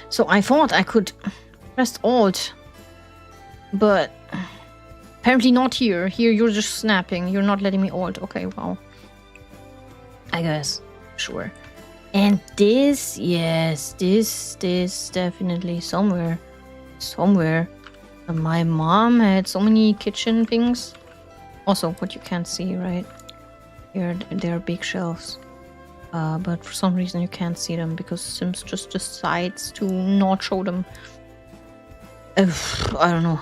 So I thought I could press Alt, but apparently not here. Here you're just snapping. You're not letting me Alt. Okay, well, I guess, sure. And this, yes, this definitely somewhere. My mom had so many kitchen things. Also, what you can't see, right? Here, there are big shelves. But for some reason you can't see them because Sims just decides to not show them. I don't know.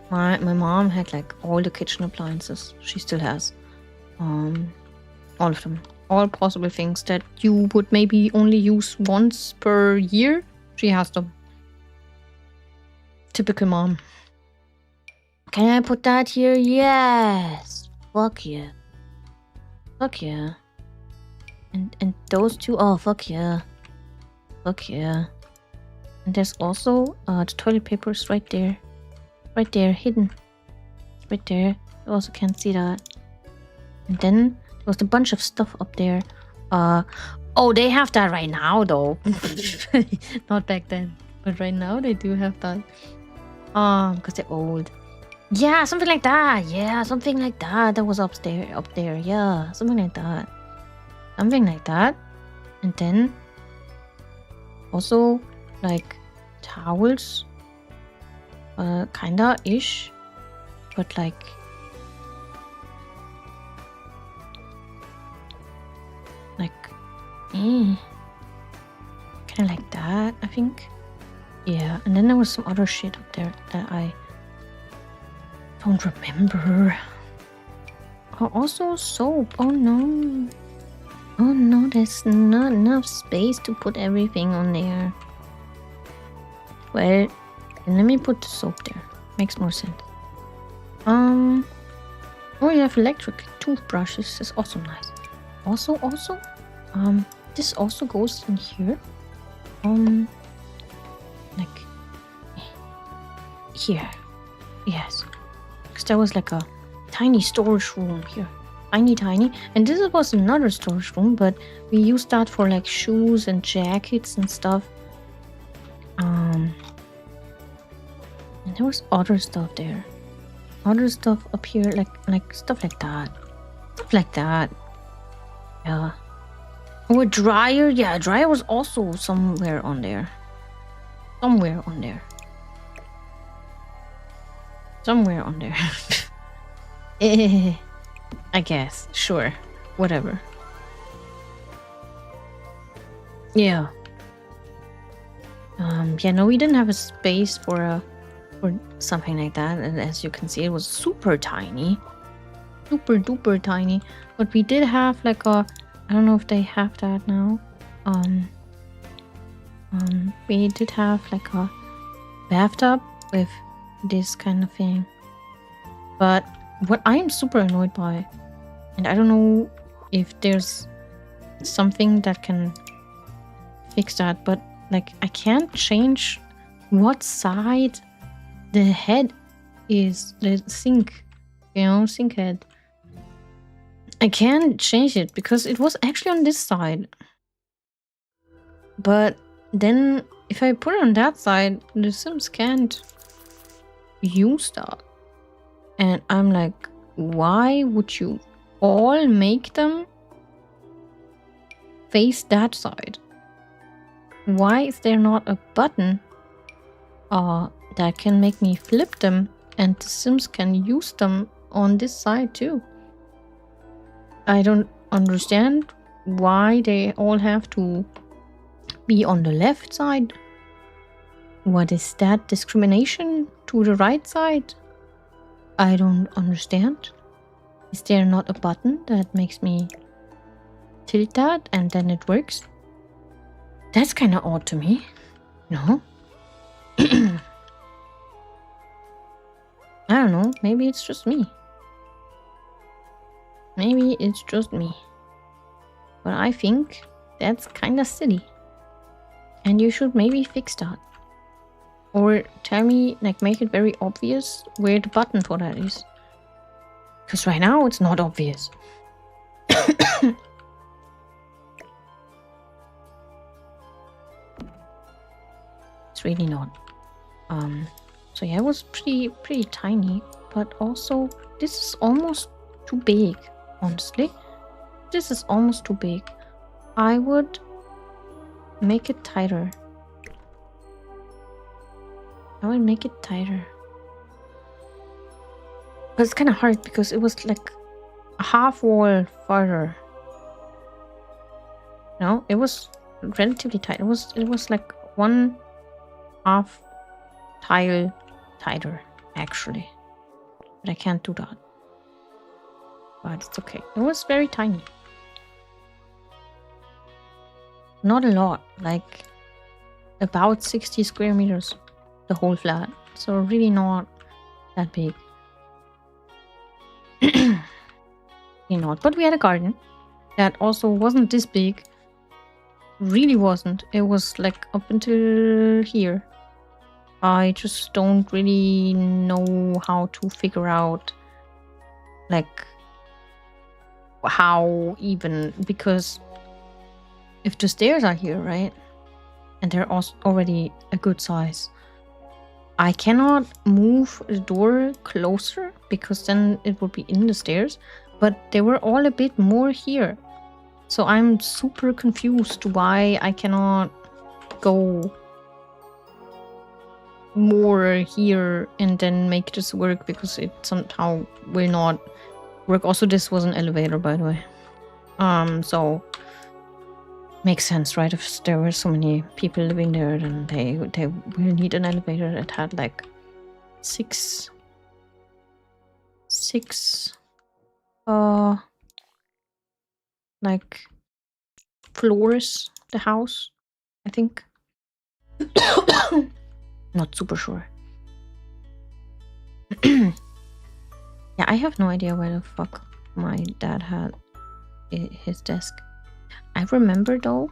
My mom had like all the kitchen appliances. She still has. All of them. All possible things that you would maybe only use once per year. She has them. Typical mom. Can I put that here? Yes. Fuck yeah. Fuck yeah. And those two, oh fuck yeah. Fuck yeah. And there's also the toilet papers right there. Right there, hidden. Right there. You also can't see that. And then there was a bunch of stuff up there. Oh, they have that right now though. Not back then. But right now they do have that. Because they're old. Yeah, something like that. Yeah, something like that. That was up there. Yeah, something like that. Something like that. And then also like towels. Kinda ish. But like kinda like that, I think. Yeah, and then there was some other shit up there that I don't remember. Oh, also soap. Oh no. Oh no, there's not enough space to put everything on there. Well, then let me put the soap there. Makes more sense. Oh, you have electric toothbrushes. That's also nice. Also, this also goes in here. Like here. Yes. Because there was like a tiny storage room here. Tiny. And this was another storage room, but we used that for like shoes and jackets and stuff. And there was other stuff there. Other stuff up here, like stuff like that. Stuff like that. Yeah. Oh, a dryer? Yeah, a dryer was also somewhere on there. Somewhere on there. I guess. Sure. Whatever. Yeah. Yeah, no, we didn't have a space for something like that, and as you can see, it was super tiny. Super duper tiny. But we did have like a, I don't know if they have that now. We did have like a bathtub with this kind of thing. But what I am super annoyed by, and I don't know if there's something that can fix that, but like I can't change what side the head is, the sink, sink head. I can't change it because it was actually on this side. But then if I put it on that side, the Sims can't use that. And I'm like, why would you all make them face that side? Why is there not a button that can make me flip them and the Sims can use them on this side too? I don't understand why they all have to be on the left side. What is that discrimination to the right side? I don't understand. Is there not a button that makes me tilt that and then it works? That's kind of odd to me. No? I don't know. Maybe it's just me. Maybe it's just me. But I think that's kind of silly. And you should maybe fix that. Or tell me, like, make it very obvious where the button for that is. Because right now it's not obvious. It's really not. So yeah, it was pretty tiny. But also, this is almost too big, honestly. This is almost too big. I would make it tighter. I would make it tighter. But it's kind of hard because it was like a half wall farther. No, it was relatively tight. It was like one half tile tighter, actually. But I can't do that. But it's okay. It was very tiny. Not a lot, like about 60 square meters, the whole flat. So really not that big. Really not. But we had a garden that also wasn't this big. Really wasn't. It was like up until here. I just don't really know how to figure out like how even, because if the stairs are here, right, and they're also already a good size, I cannot move the door closer because then it would be in the stairs, but they were all a bit more here. So I'm super confused why I cannot go more here and then make this work, because it somehow will not work. Also, this was an elevator, by the way. So makes sense, right? If there were so many people living there, then they will need an elevator that had like six like floors, the house, I think. Not super sure. Yeah, I have no idea where the fuck my dad had his desk. I remember though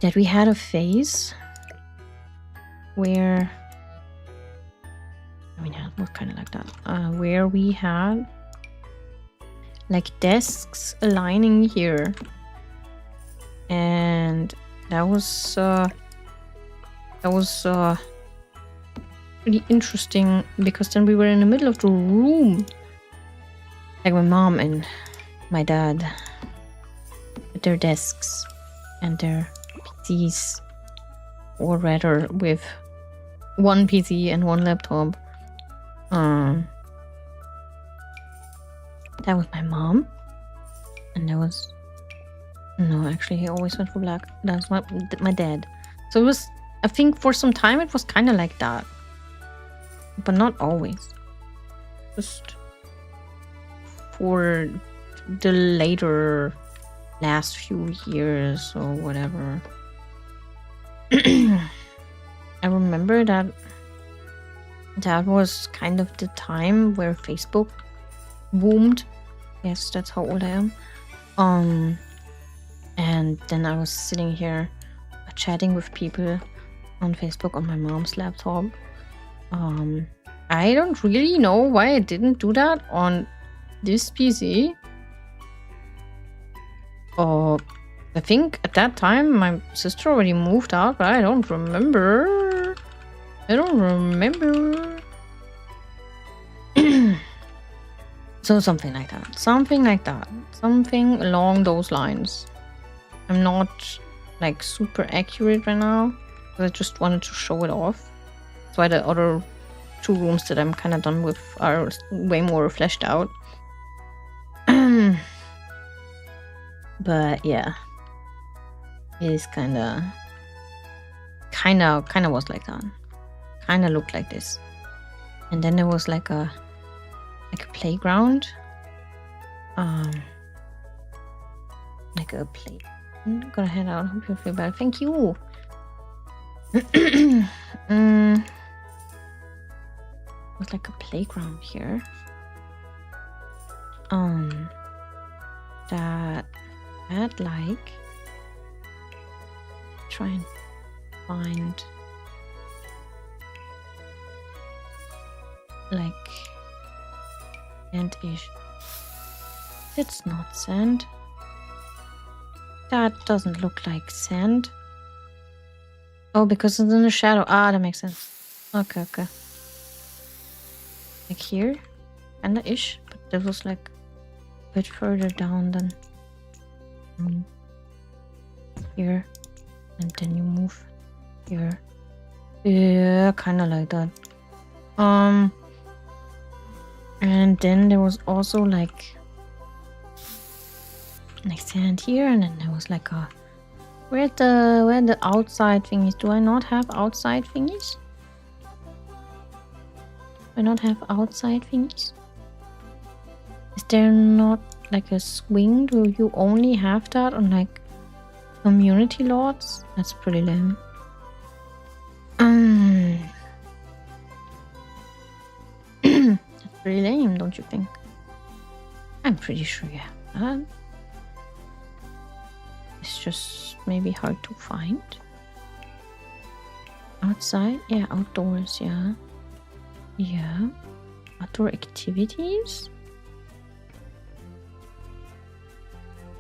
that we had a phase where, I mean, it was kind of like that, where we had like desks aligning here, and that was pretty interesting, because then we were in the middle of the room, like my mom and my dad with their desks and their PCs, or rather with one PC and one laptop. That was my mom, and that was No, actually, he always went for black. That's my dad. So it was, I think for some time it was kind of like that. But not always. Just for the later last few years or whatever. I remember that was kind of the time where Facebook boomed. Yes, that's how old I am. And then I was sitting here chatting with people on Facebook on my mom's laptop. I don't really know why I didn't do that on this PC. I think at that time my sister already moved out, but I don't remember. So something like that. Something along those lines. I'm not like super accurate right now, but I just wanted to show it off. That's why the other 2 rooms that I'm kind of done with are way more fleshed out. But yeah, it is kind of was like that. Kind of looked like this, and then there was like a playground, like a play. I'm gonna head out. Hope you feel better. Thank you. It was like a playground here. That had like, try and find like sand-ish. It's not sand. That doesn't look like sand. Oh, because it's in the shadow. Ah, that makes sense. Okay. Like here, kinda ish, but that was like a bit further down than here, and then you move here. Yeah, kinda like that. And then there was also like sand here, and then there was like a where the outside thingies. Do I not have outside thingies? Do I not have outside thingies? Is there not like a swing? Do you only have that on like community lots? That's pretty lame. That's pretty lame, don't you think? I'm pretty sure you have that. It's just maybe hard to find. Outside? Yeah, outdoors, yeah. Yeah. Outdoor activities?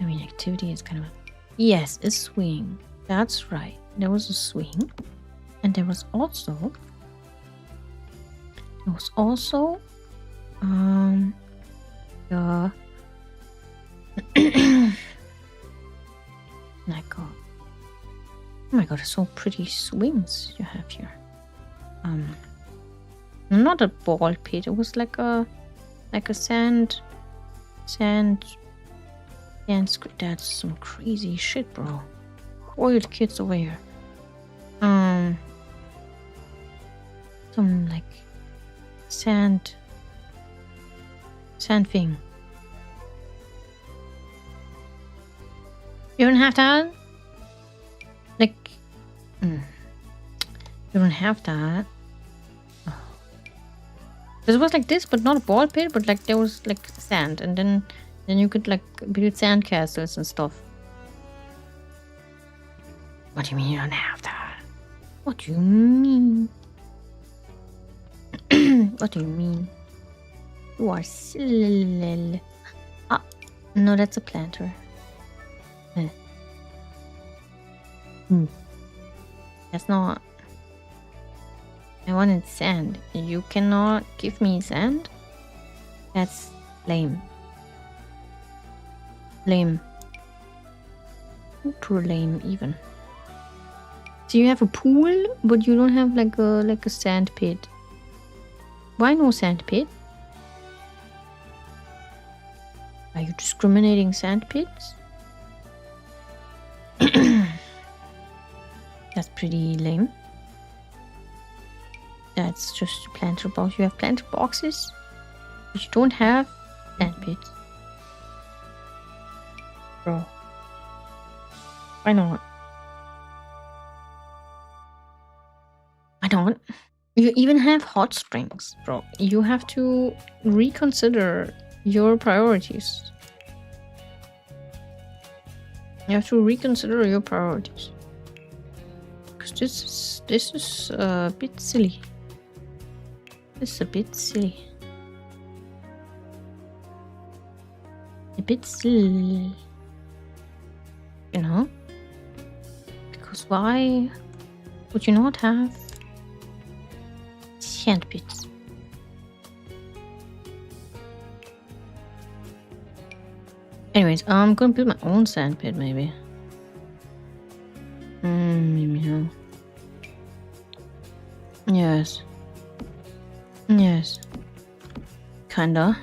I mean, activity is kind of... Yes, a swing. That's right. There was a swing. And there was also... Oh my god, so pretty swings you have here. Not a ball pit. It was like a sand. That's some crazy shit, bro. Wild kids over here. Some like sand thing. You don't have that? Like, you don't have that. Oh. It was like this, but not a ball pit, but like there was like sand, and then you could like build sand castles and stuff. What do you mean you don't have that? What do you mean? What do you mean? You are silly. Ah, no, that's a planter. That's not... I wanted sand. You cannot give me sand? That's lame. Lame. Super lame even. So you have a pool, but you don't have like a sand pit. Why no sand pit? Are you discriminating sand pits? pretty lame. That's just planter box. You have planter boxes, but you don't have sand pits. Bro. Why not? Why not? You even have hot springs, bro. You have to reconsider your priorities. You have to reconsider your priorities. Because this is a bit silly. This is a bit silly. A bit silly. You know? Because why would you not have sand pits? Anyways, I'm gonna build my own sand pit, maybe. Yeah. Yes. Yes. Kinda.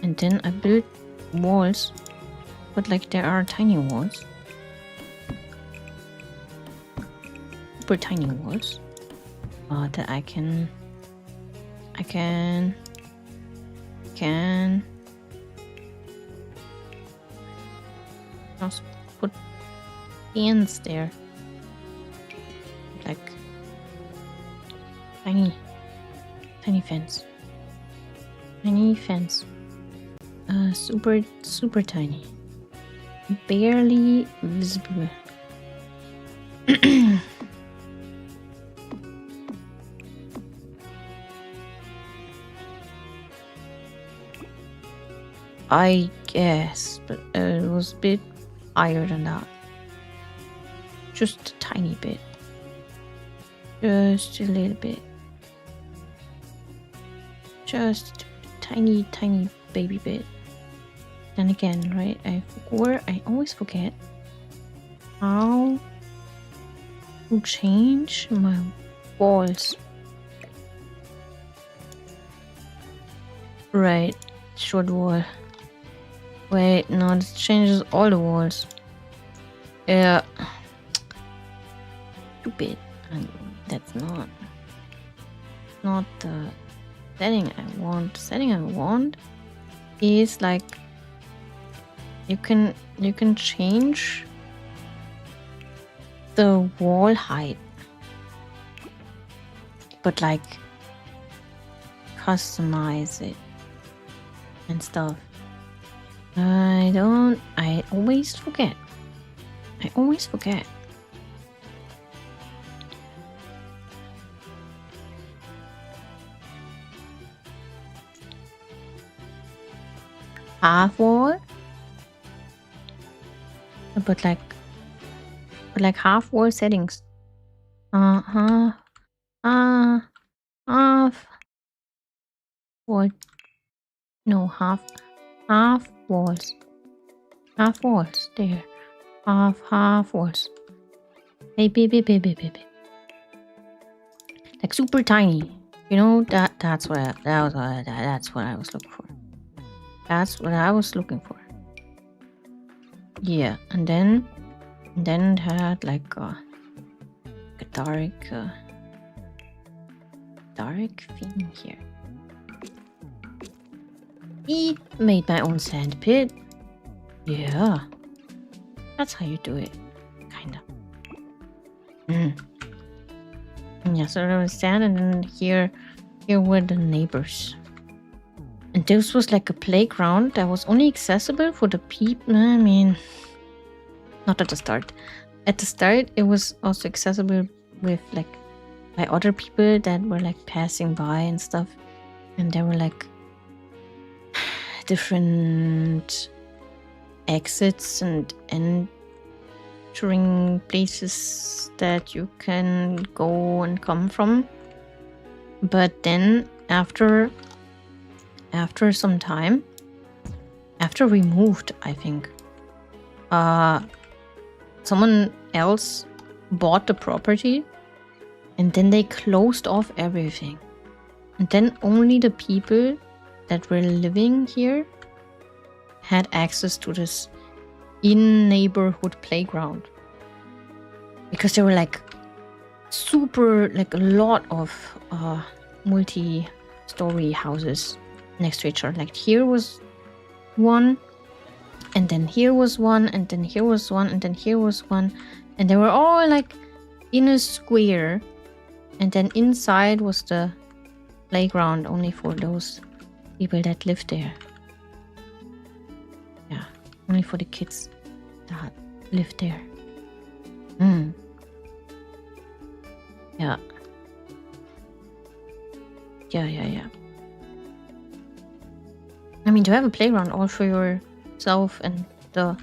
And then I built walls. But like there are tiny walls. Super tiny walls. That I can just put fans there. Like tiny fence. Tiny fence. Super tiny. Barely visible. I guess, but it was a bit higher than that. Just a tiny bit. Just a little bit. Just a tiny baby bit. Then again, right? I always forget how to change my walls. Right, short wall. Wait, no, this changes all the walls. Yeah. Stupid. That's not the setting I want. The setting I want is like you can change the wall height, but like customize it and stuff. I always forget. Half wall? But like half wall settings. Half wall. No, half walls. Half walls. There. Half walls. Hey, baby. Like super tiny. You know, that's what I was looking for. That's what I was looking for. Yeah, and then it had like a dark thing here. He made my own sand pit. Yeah, that's how you do it, kinda. Yeah, so there was sand, and then here were the neighbors. And this was like a playground that was only accessible for the people. I mean, not at the start. At the start, it was also accessible with like by other people that were like passing by and stuff. And there were like different exits and entering places that you can go and come from. But then after some time, after we moved, I think, someone else bought the property, and then they closed off everything. And then only the people that were living here had access to this in-neighborhood playground. Because there were like super, like a lot of multi-story houses next to each other. Like here was one, and then here was one, and then here was one, and then here was one, and they were all like in a square, and then inside was the playground only for those people that lived there. Yeah, only for the kids that lived there. Yeah. Yeah. I mean, to have a playground all for yourself and the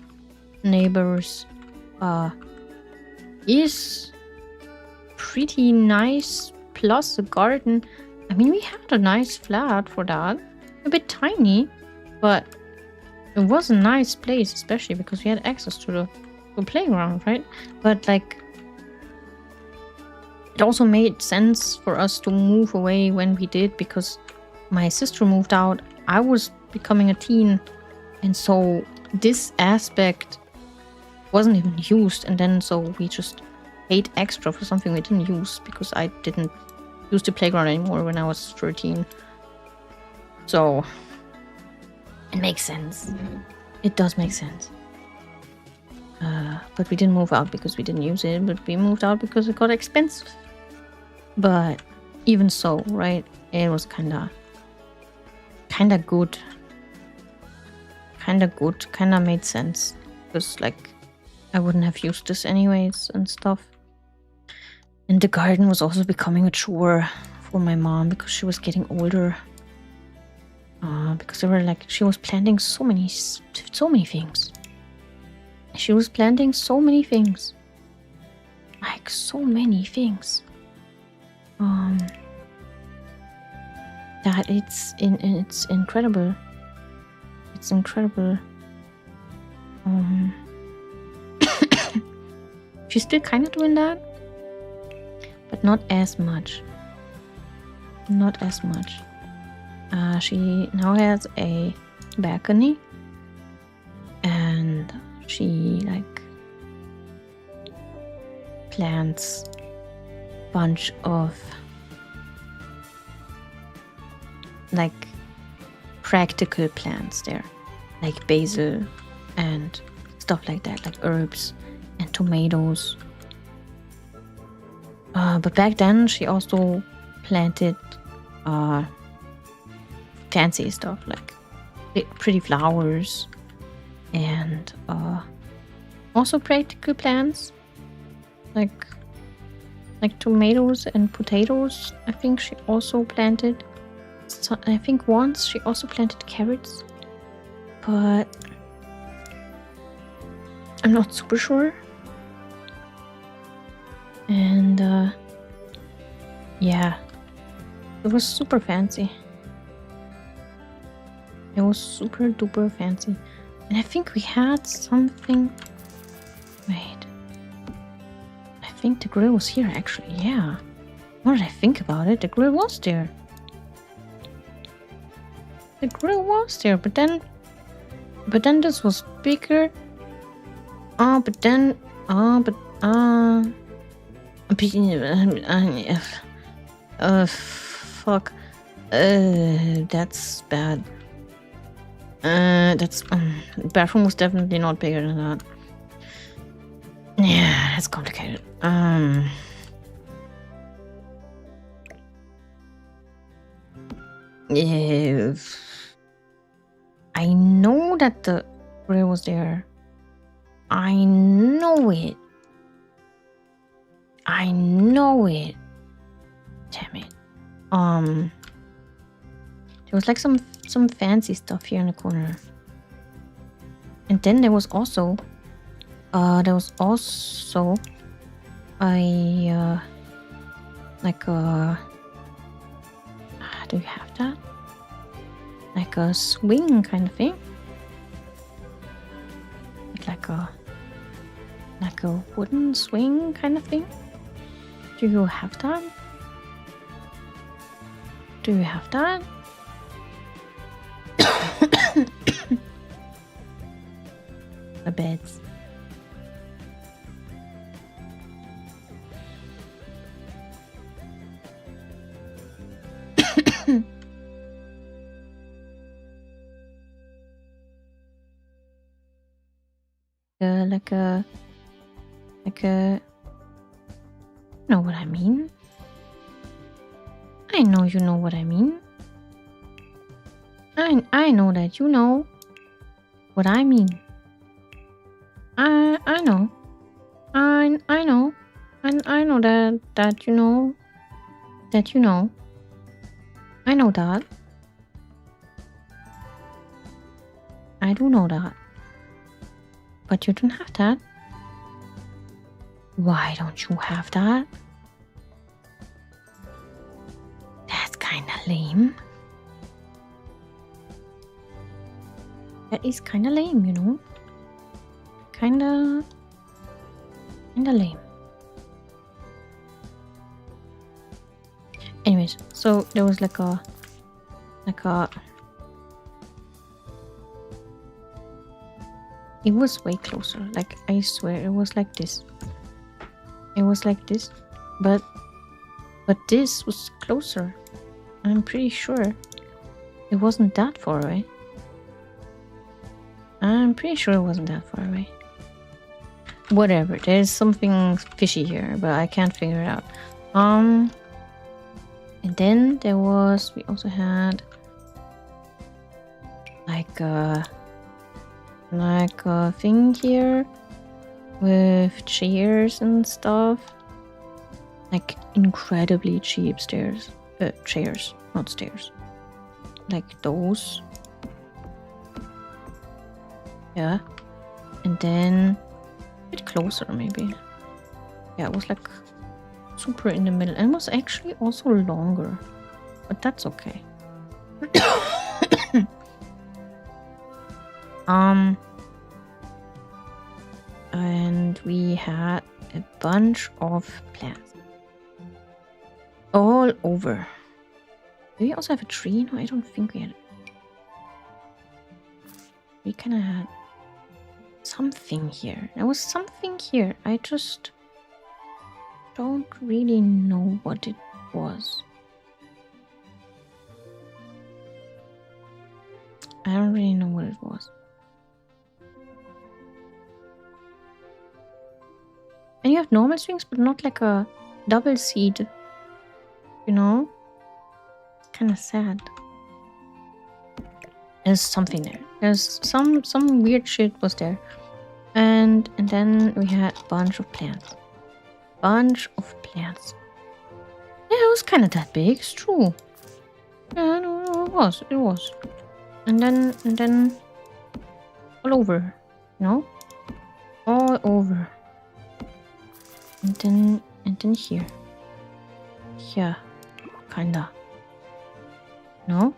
neighbors is pretty nice. Plus a garden. I mean, we had a nice flat for that. A bit tiny, but it was a nice place, especially because we had access to the playground, right? But like, it also made sense for us to move away when we did, because my sister moved out. I was becoming a teen, and so this aspect wasn't even used, and then so we just paid extra for something we didn't use because I didn't use the playground anymore when I was 13. So it makes sense. It does make sense. But we didn't move out because we didn't use it, but we moved out because it got expensive. But even so, right, it was kinda good. Kinda made sense. Because like I wouldn't have used this anyways and stuff. And the garden was also becoming a chore for my mom because she was getting older. Because they were like, she was planting so many things. She was planting so many things. Like so many things. That it's incredible. It's incredible. She's still kind of doing that, but not as much. Not as much. She now has a balcony, and she like plants bunch of like practical plants there, like basil and stuff like that, like herbs and tomatoes. But back then she also planted fancy stuff like pretty flowers and also practical plants like tomatoes and potatoes. I think she also planted. So I think once she also planted carrots, but I'm not super sure. And yeah, it was super fancy. It was super duper fancy. And I think we had something. Wait. I think the grill was here actually, yeah. Now that I think about it, the grill was there. The grill was there, but then this was bigger. Fuck. That's bad. That's bathroom was definitely not bigger than that. Yeah, that's complicated. If I know that the grill was there. I know it. Damn it. There was like some fancy stuff here in the corner. And then there was also a like a do you have that? Like a swing kind of thing. Like a wooden swing kind of thing. Do you have that? Do you have that? The beds. You know what I mean? I know you know what I mean. I know that you know what I mean. I know. I know. I know that you know that you know. I know that. I do know that. But you don't have that. Why don't you have that? That's kinda lame. That is kinda lame, you know? Kinda lame. Anyways, so there was like a it was way closer. Like, I swear it was like this. It was like this, but this was closer. I'm pretty sure it wasn't that far away. I'm pretty sure it wasn't that far away. Whatever, there's something fishy here, but I can't figure it out. And then we also had like a thing here with chairs and stuff. Like incredibly cheap chairs, not stairs. Like those. Yeah. And then a bit closer maybe. Yeah, it was like super in the middle and was actually also longer. But that's okay. And we had a bunch of plants all over. Do we also have a tree? No, I don't think we had. We kind of had something here. There was something here. I just don't really know what it was. I don't really know what it was. And you have normal swings, but not like a double seed. You know? It's kind of sad. There's something there. There's some weird shit was there. And then we had a bunch of plants. Yeah, it was kind of that big. It's true. Yeah, no, it was. And then all over, you know? All over. And then here. Yeah, kinda. No?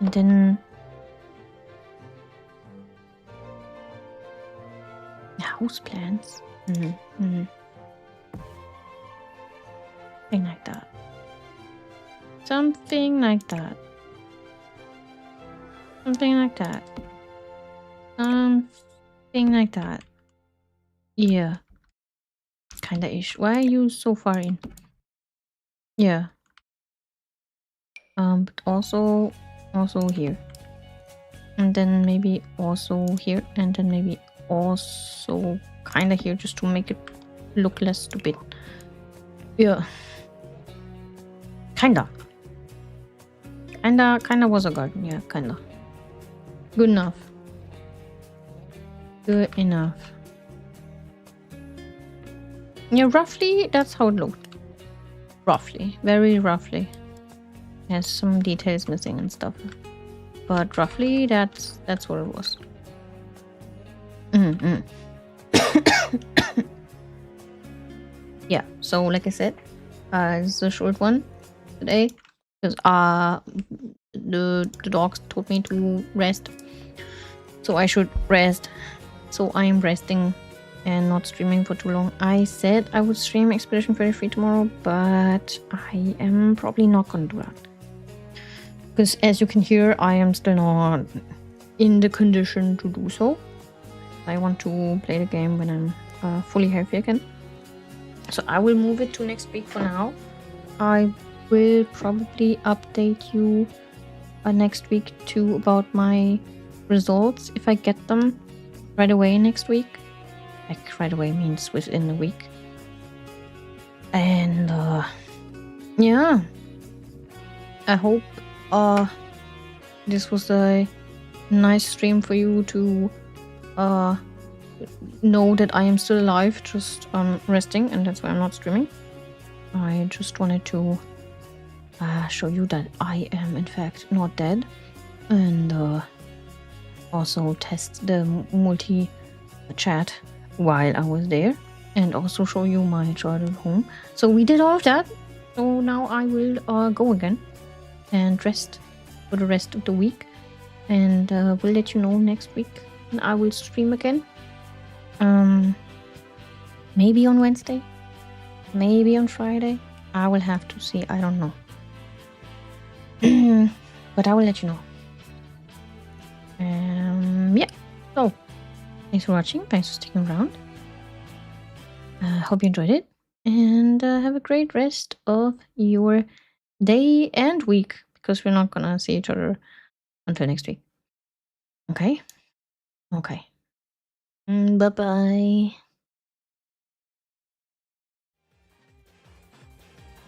And then house plants. Something like that. Something like that. Yeah. Kinda ish. Why are you so far in? Yeah. But also here. And then maybe also here. And then maybe also kinda here, just to make it look less stupid. Yeah. Kinda was a garden. Yeah, kinda. Good enough. Yeah, roughly that's how it looked. Roughly. Very roughly. There's some details missing and stuff. But roughly that's what it was. Yeah, so like I said, this is a short one today because the dogs told me to rest, so I should rest. So I am resting and not streaming for too long. I said I would stream Expedition 33 tomorrow, but I am probably not gonna do that because, as you can hear, I am still not in the condition to do so. I want to play the game when I'm fully healthy again. So I will move it to next week for now. I will probably update you next week too about my results if I get them. right away next week. Like right away means within a week. And yeah, I hope this was a nice stream for you to know that I am still alive, just resting, and that's why I'm not streaming. I just wanted to show you that I am in fact not dead, and also test the multi chat while I was there, and also show you my childhood home. So we did all of that. So now I will go again and rest for the rest of the week, and we'll let you know next week when I will stream again. Maybe on Wednesday, maybe on Friday. I will have to see. I don't know. But I will let you know. Yeah. So, thanks for watching. Thanks for sticking around. Hope you enjoyed it. And have a great rest of your day and week, because we're not gonna see each other until next week. Okay? Okay. Bye-bye.